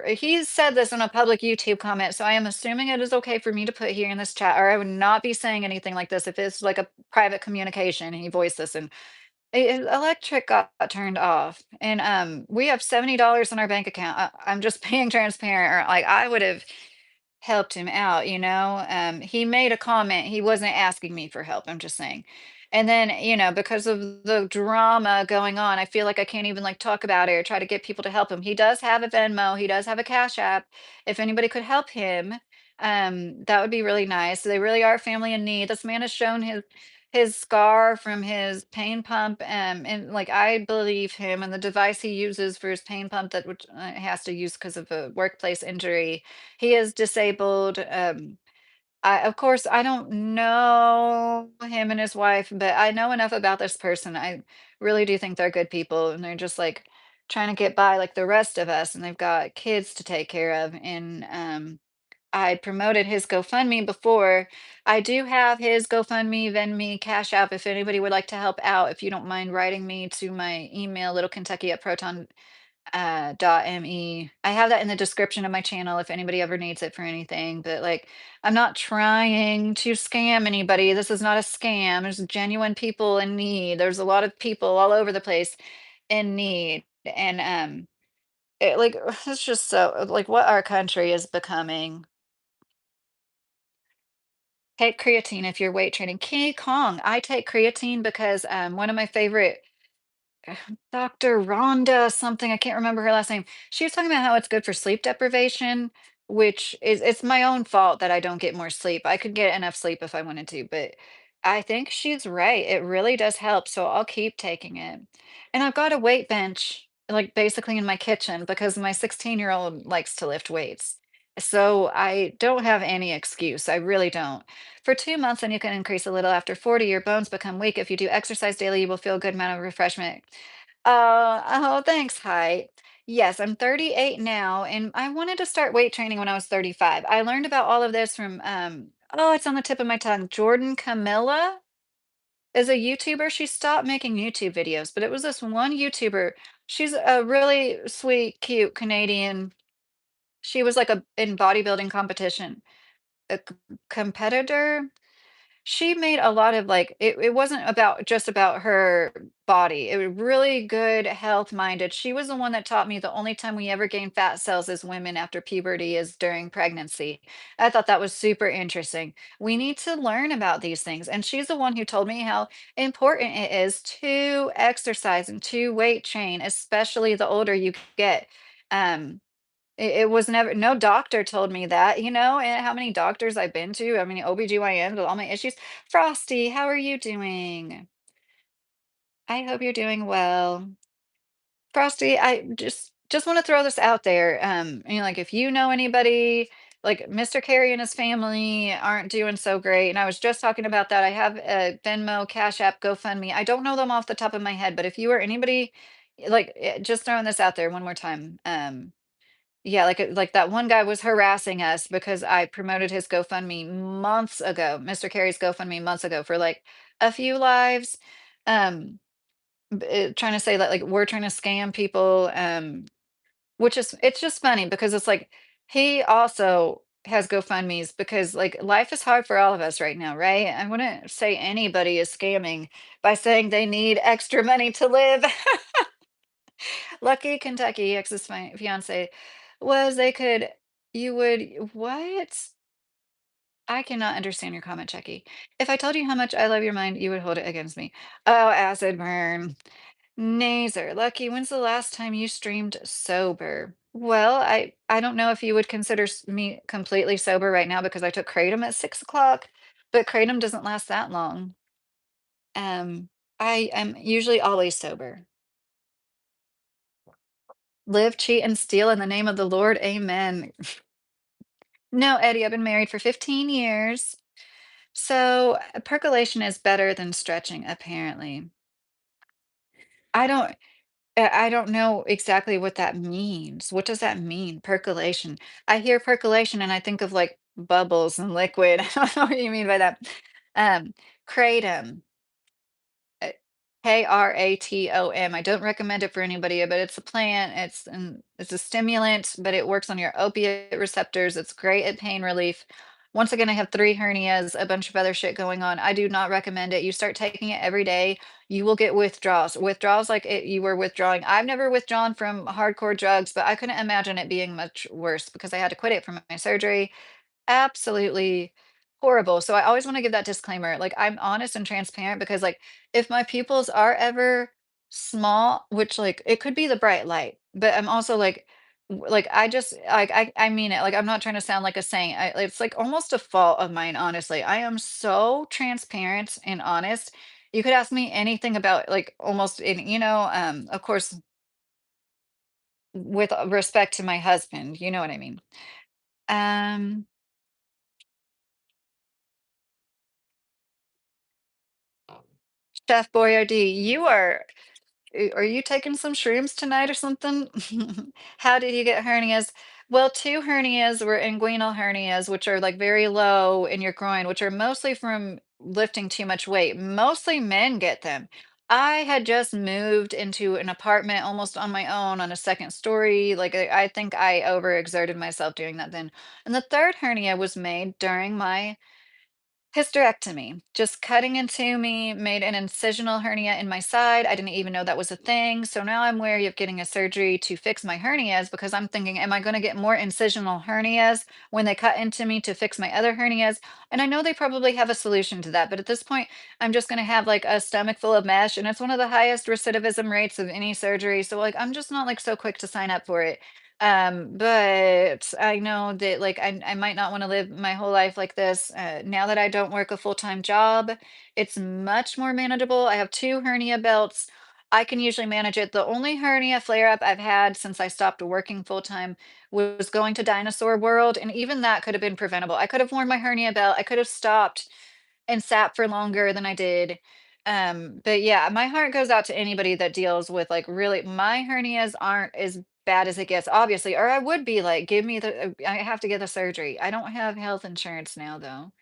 he said this in a public YouTube comment, so I am assuming it is okay for me to put here in this chat, or I would not be saying anything like this if it's like a private communication and he voiced this and his electric got turned off and we have $70 in our bank account. I'm just being transparent, or like I would have helped him out. He made a comment. He wasn't asking me for help. I'm just saying. And then, because of the drama going on, I feel like I can't even like talk about it or try to get people to help him. He does have a Venmo, he does have a Cash App. If anybody could help him, that would be really nice. They really are a family in need. This man has shown his scar from his pain pump, and like I believe him and the device he uses for his pain pump that which he has to use because of a workplace injury. He is disabled. Of course, I don't know him and his wife, but I know enough about this person. I really do think they're good people, and they're just like trying to get by like the rest of us, and they've got kids to take care of. And I promoted his GoFundMe before. I do have his GoFundMe, VenMe, Cash App. If anybody would like to help out, if you don't mind writing me to my email, Little Kentucky at Proton .me. I have that in the description of my channel if anybody ever needs it for anything. But like, I'm not trying to scam anybody. This is not a scam. There's genuine people in need. There's a lot of people all over the place in need. And like it's just so like what our country is becoming. Take creatine if you're weight training. King Kong. I take creatine because one of my favorite Dr. Rhonda something, I can't remember her last name. She was talking about how it's good for sleep deprivation, which is it's my own fault that I don't get more sleep. I could get enough sleep if I wanted to, but I think she's right. It really does help, so I'll keep taking it. And I've got a weight bench like basically in my kitchen because my 16-year-old likes to lift weights. So I don't have any excuse. I really don't. For 2 months, and you can increase a little after 40. Your bones become weak. If you do exercise daily, you will feel a good amount of refreshment. Oh, thanks, Height. Yes, I'm 38 now, and I wanted to start weight training when I was 35. I learned about all of this from, oh, it's on the tip of my tongue. Jordan Camilla is a YouTuber. She stopped making YouTube videos, but it was this one YouTuber. She's a really sweet, cute Canadian. She was like in bodybuilding competition, a competitor. She made a lot of, like it wasn't about just about her body, it was really good health-minded. She was the one that taught me the only time we ever gain fat cells as women after puberty is during pregnancy. I thought that was super interesting. We need to learn about these things, and she's the one who told me how important it is to exercise and to weight train, especially the older you get. Um it was never no doctor told me that, and how many doctors I've been to, I mean, OBGYN with all my issues. Frosty, how are you doing? I hope you're doing well. Frosty, I just want to throw this out there. Like if you know anybody, like Mr. Carey and his family aren't doing so great. And I was just talking about that. I have a Venmo, Cash App, GoFundMe. I don't know them off the top of my head, but if you or anybody, like just throwing this out there one more time. Yeah, like that one guy was harassing us because I promoted his GoFundMe months ago, Mr. Carey's GoFundMe months ago for like a few lives. Um, trying to say that like we're trying to scam people, which is it's just funny because it's like he also has GoFundMe's because like life is hard for all of us right now, right? I wouldn't say anybody is scamming by saying they need extra money to live. Lucky Kentucky, ex's fiance was they could you would what? I cannot understand your comment, Chucky. If I told you how much I love your mind, you would hold it against me. Oh, acid burn. Naser. Lucky, when's the last time you streamed sober? Well, I don't know if you would consider me completely sober right now because I took kratom at 6 o'clock, but kratom doesn't last that long. Um, I am usually always sober. Live, cheat, and steal in the name of the Lord. Amen. No, Eddie, I've been married for 15 years. So percolation is better than stretching, apparently. I don't I don't know exactly what that means. What does that mean? Percolation. I hear percolation and I think of like bubbles and liquid. I don't know what you mean by that. Um, Kratom. uh, Kratom. I don't recommend it for anybody, but it's a plant. It's a stimulant, but it works on your opiate receptors. It's great at pain relief. Once again, I have 3 hernias, a bunch of other shit going on. I do not recommend it. You start taking it every day, you will get withdrawals. Withdrawals like you were withdrawing. I've never withdrawn from hardcore drugs, but I couldn't imagine it being much worse because I had to quit it from my surgery. Absolutely horrible. So I always want to give that disclaimer. Like I'm honest and transparent because like if my pupils are ever small, which like it could be the bright light, but I'm also like like I just like I mean it. Like I'm not trying to sound like a saint. It's like almost a fault of mine, honestly. I am so transparent and honest. You could ask me anything about like almost in, of course, with respect to my husband, you know what I mean? Um, Chef Boyardee, are you taking some shrooms tonight or something? How did you get hernias? Well, 2 hernias were inguinal hernias, which are like very low in your groin, which are mostly from lifting too much weight. Mostly men get them. I had just moved into an apartment almost on my own on a second story. Like I think I overexerted myself doing that then. And the third hernia was made during my hysterectomy, just cutting into me, made an incisional hernia in my side. I didn't even know that was a thing. So now I'm wary of getting a surgery to fix my hernias because I'm thinking, am I going to get more incisional hernias when they cut into me to fix my other hernias? And I know they probably have a solution to that, but at this point, I'm just going to have like a stomach full of mesh, and it's one of the highest recidivism rates of any surgery. So like I'm just not like so quick to sign up for it. But I know that like I might not want to live my whole life like this. Now that I don't work a full-time job, it's much more manageable. I have 2 hernia belts. I can usually manage it. The only hernia flare-up I've had since I stopped working full-time was going to Dinosaur World, and even that could have been preventable. I could have worn my hernia belt. I could have stopped and sat for longer than I did. But yeah, my heart goes out to anybody that deals with like really my hernias aren't as bad as it gets, obviously, or I would be like, give me I have to get the surgery. I don't have health insurance now though.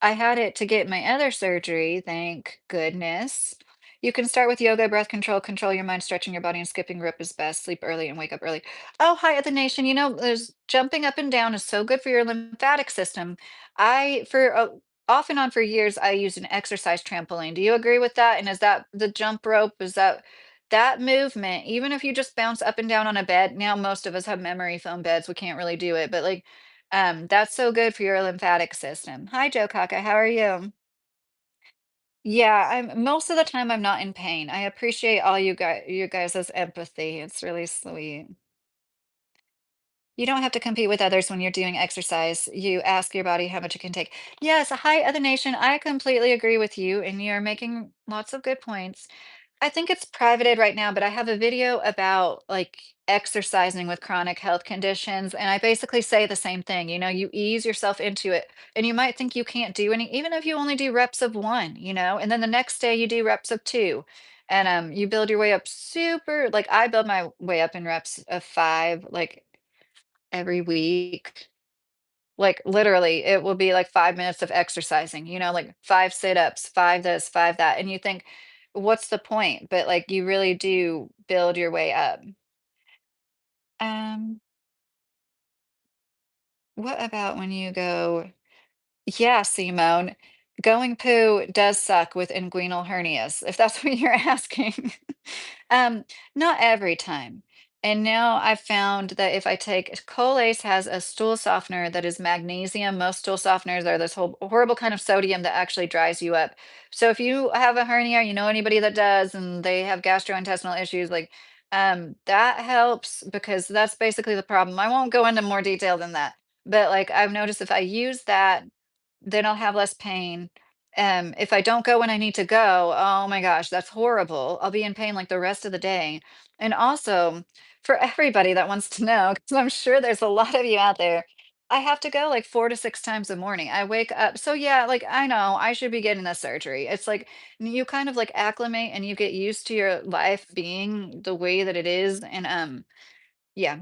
I had it to get my other surgery, thank goodness. You can start with yoga, breath control, control your mind, stretching your body, and skipping rope is best. Sleep early and wake up early. Oh, hi at the nation. There's jumping up and down is so good for your lymphatic system. Off and on for years, I used an exercise trampoline. Do you agree with that? And is that the jump rope? Is that movement? Even if you just bounce up and down on a bed, now most of us have memory foam beds. We can't really do it, but like that's so good for your lymphatic system. Hi, Joe Kaka. How are you? Yeah, I'm most of the time I'm not in pain. I appreciate all you guys' empathy. It's really sweet. You don't have to compete with others when you're doing exercise. You ask your body how much it can take. Yes, hi, other nation. I completely agree with you, and you're making lots of good points. I think it's privated right now, but I have a video about like exercising with chronic health conditions. And I basically say the same thing. You ease yourself into it, and you might think you can't do any, even if you only do reps of one, and then the next day you do reps of two. And you build your way up super, like I build my way up in reps of 5, like every week. Like literally, it will be like 5 minutes of exercising, like 5 sit-ups, 5 this, 5 that. And you think, what's the point? But like you really do build your way up. Um, what about when you go, yeah, Simone, going poo does suck with inguinal hernias, if that's what you're asking. Um, Not every time. And now I've found that if I take Colace has a stool softener that is magnesium. Most stool softeners are this whole horrible kind of sodium that actually dries you up. So if you have a hernia, you know anybody that does, and they have gastrointestinal issues, like that helps because that's basically the problem. I won't go into more detail than that. But like I've noticed if I use that, then I'll have less pain. If I don't go when I need to go, oh my gosh, that's horrible. I'll be in pain like the rest of the day. And also, for everybody that wants to know, because I'm sure there's a lot of you out there, I have to go like 4 to 6 times a morning. I wake up. So yeah, like I know I should be getting the surgery. It's like you kind of like acclimate and you get used to your life being the way that it is. And yeah,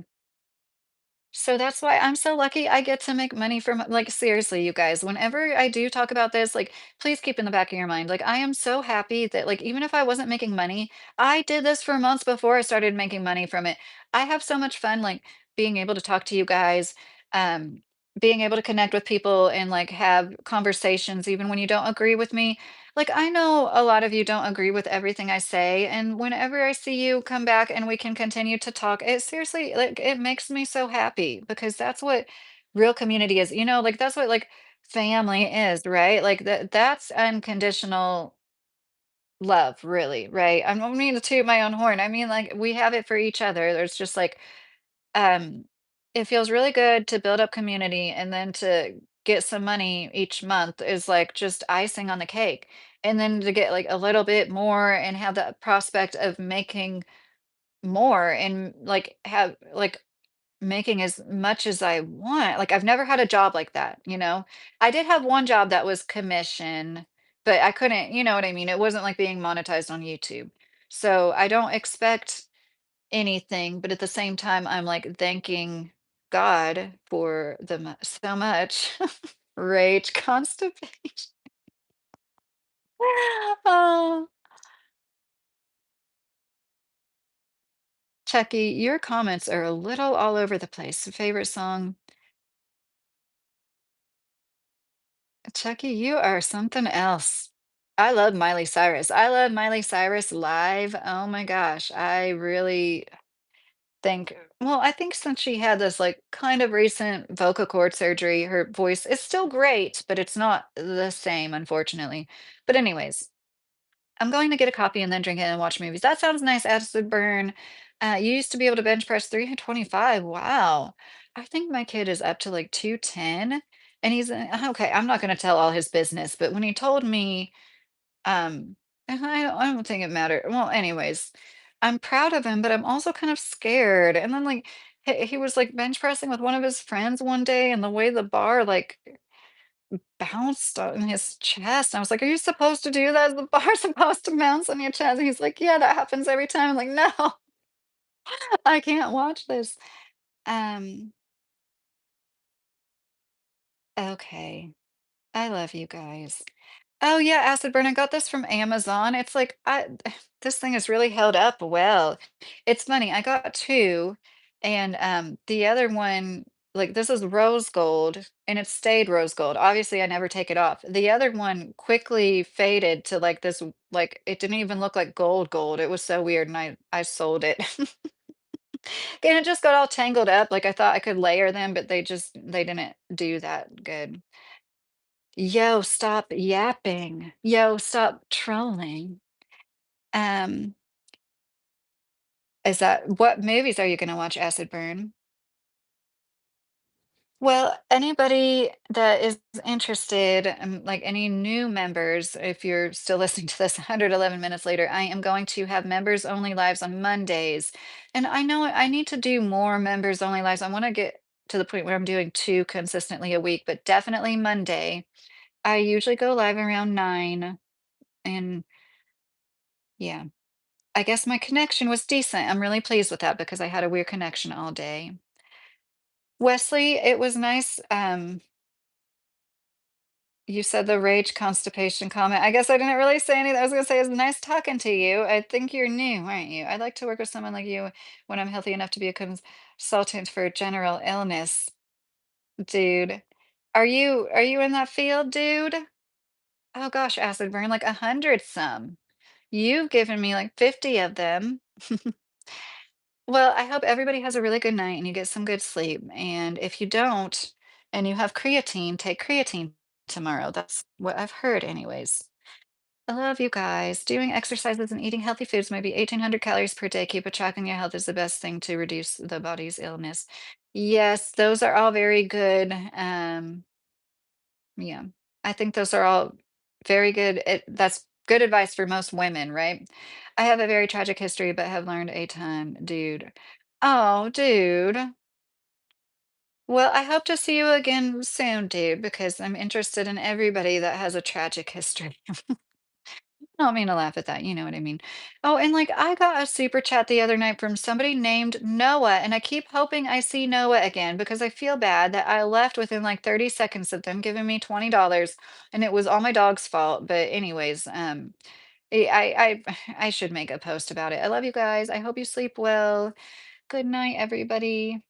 so that's why I'm so lucky I get to make money from like seriously, you guys, whenever I do talk about this, like please keep in the back of your mind. Like I am so happy that like even if I wasn't making money, I did this for months before I started making money from it. I have so much fun like being able to talk to you guys, um, being able to connect with people and like have conversations even when you don't agree with me. Like, I know a lot of you don't agree with everything I say, and whenever I see you come back and we can continue to talk, it seriously, like, it makes me so happy because that's what real community is. Like, that's what, like, family is, right? Like that's unconditional love, really, right? I don't mean to toot my own horn. I mean, like, we have it for each other. There's just like, um, it feels really good to build up community and then to get some money each month is like just icing on the cake. And then to get like a little bit more and have the prospect of making more and like have like making as much as I want. Like, I've never had a job like that, you know? I did have one job that was commission, but I couldn't, you know what I mean? It wasn't like being monetized on YouTube. So I don't expect anything, but at the same time, I'm like thanking God for so much. Rage, constipation. Oh, Chucky, your comments are a little all over the place. Favorite song? Chucky, you are something else. I love Miley Cyrus. I love Miley Cyrus live. Oh my gosh. I really think, well, I think since she had this like kind of recent vocal cord surgery, her voice is still great, but it's not the same, unfortunately. But, anyways, I'm going to get a coffee and then drink it and watch movies. That sounds nice. Acid burn. You used to be able to bench press 325. Wow. I think my kid is up to like 210. And he's okay. I'm not going to tell all his business, but when he told me, and I don't think it mattered. Well, anyways, I'm proud of him, but I'm also kind of scared. And then like he was like bench pressing with one of his friends one day, and the way the bar like bounced on his chest. I was like, "Are you supposed to do that? Is the bar supposed to bounce on your chest?" And he's like, "Yeah, that happens every time." I'm like, "No, I can't watch this." Um, okay. I love you guys. Oh yeah, acid burn. I got this from Amazon. It's like this thing is really held up well. It's funny. I got two, and the other one, like this is rose gold, and it stayed rose gold. Obviously, I never take it off. The other one quickly faded to like this, like it didn't even look like gold. It was so weird, and I sold it. And it just got all tangled up. Like I thought I could layer them, but they didn't do that good. Yo, stop yapping. Yo, stop trolling. Um, is that what movies are you gonna watch, Acid Burn? Well, anybody that is interested, like any new members, if you're still listening to this 111 minutes later, I am going to have members only lives on Mondays. And I know I need to do more members only lives. I want to get to the point where I'm doing two consistently a week, but definitely Monday. I usually go live around 9. And yeah. I guess my connection was decent. I'm really pleased with that because I had a weird connection all day. Wesley, it was nice. You said the rage constipation comment. I guess I didn't really say anything. I was gonna say it was nice talking to you. I think you're new, aren't you? I'd like to work with someone like you when I'm healthy enough to be a consultant for general illness, dude. Are you in that field, dude? Oh gosh, acid burn like 100 some. You've given me like 50 of them. Well, I hope everybody has a really good night and you get some good sleep. And if you don't, and you have creatine, take creatine tomorrow. That's what I've heard, anyways. I love you guys. Doing exercises and eating healthy foods, maybe 1,800 calories per day. Keep a track on your health is the best thing to reduce the body's illness. Yes, those are all very good. Yeah, I think those are all very good. That's good advice for most women, right? I have a very tragic history, but have learned a ton, dude. Oh, dude. Well, I hope to see you again soon, dude, because I'm interested in everybody that has a tragic history. I don't mean to laugh at that. You know what I mean. Oh, and like I got a super chat the other night from somebody named Noah, and I keep hoping I see Noah again because I feel bad that I left within like 30 seconds of them giving me $20 and it was all my dog's fault. But anyways, I should make a post about it. I love you guys. I hope you sleep well. Good night, everybody.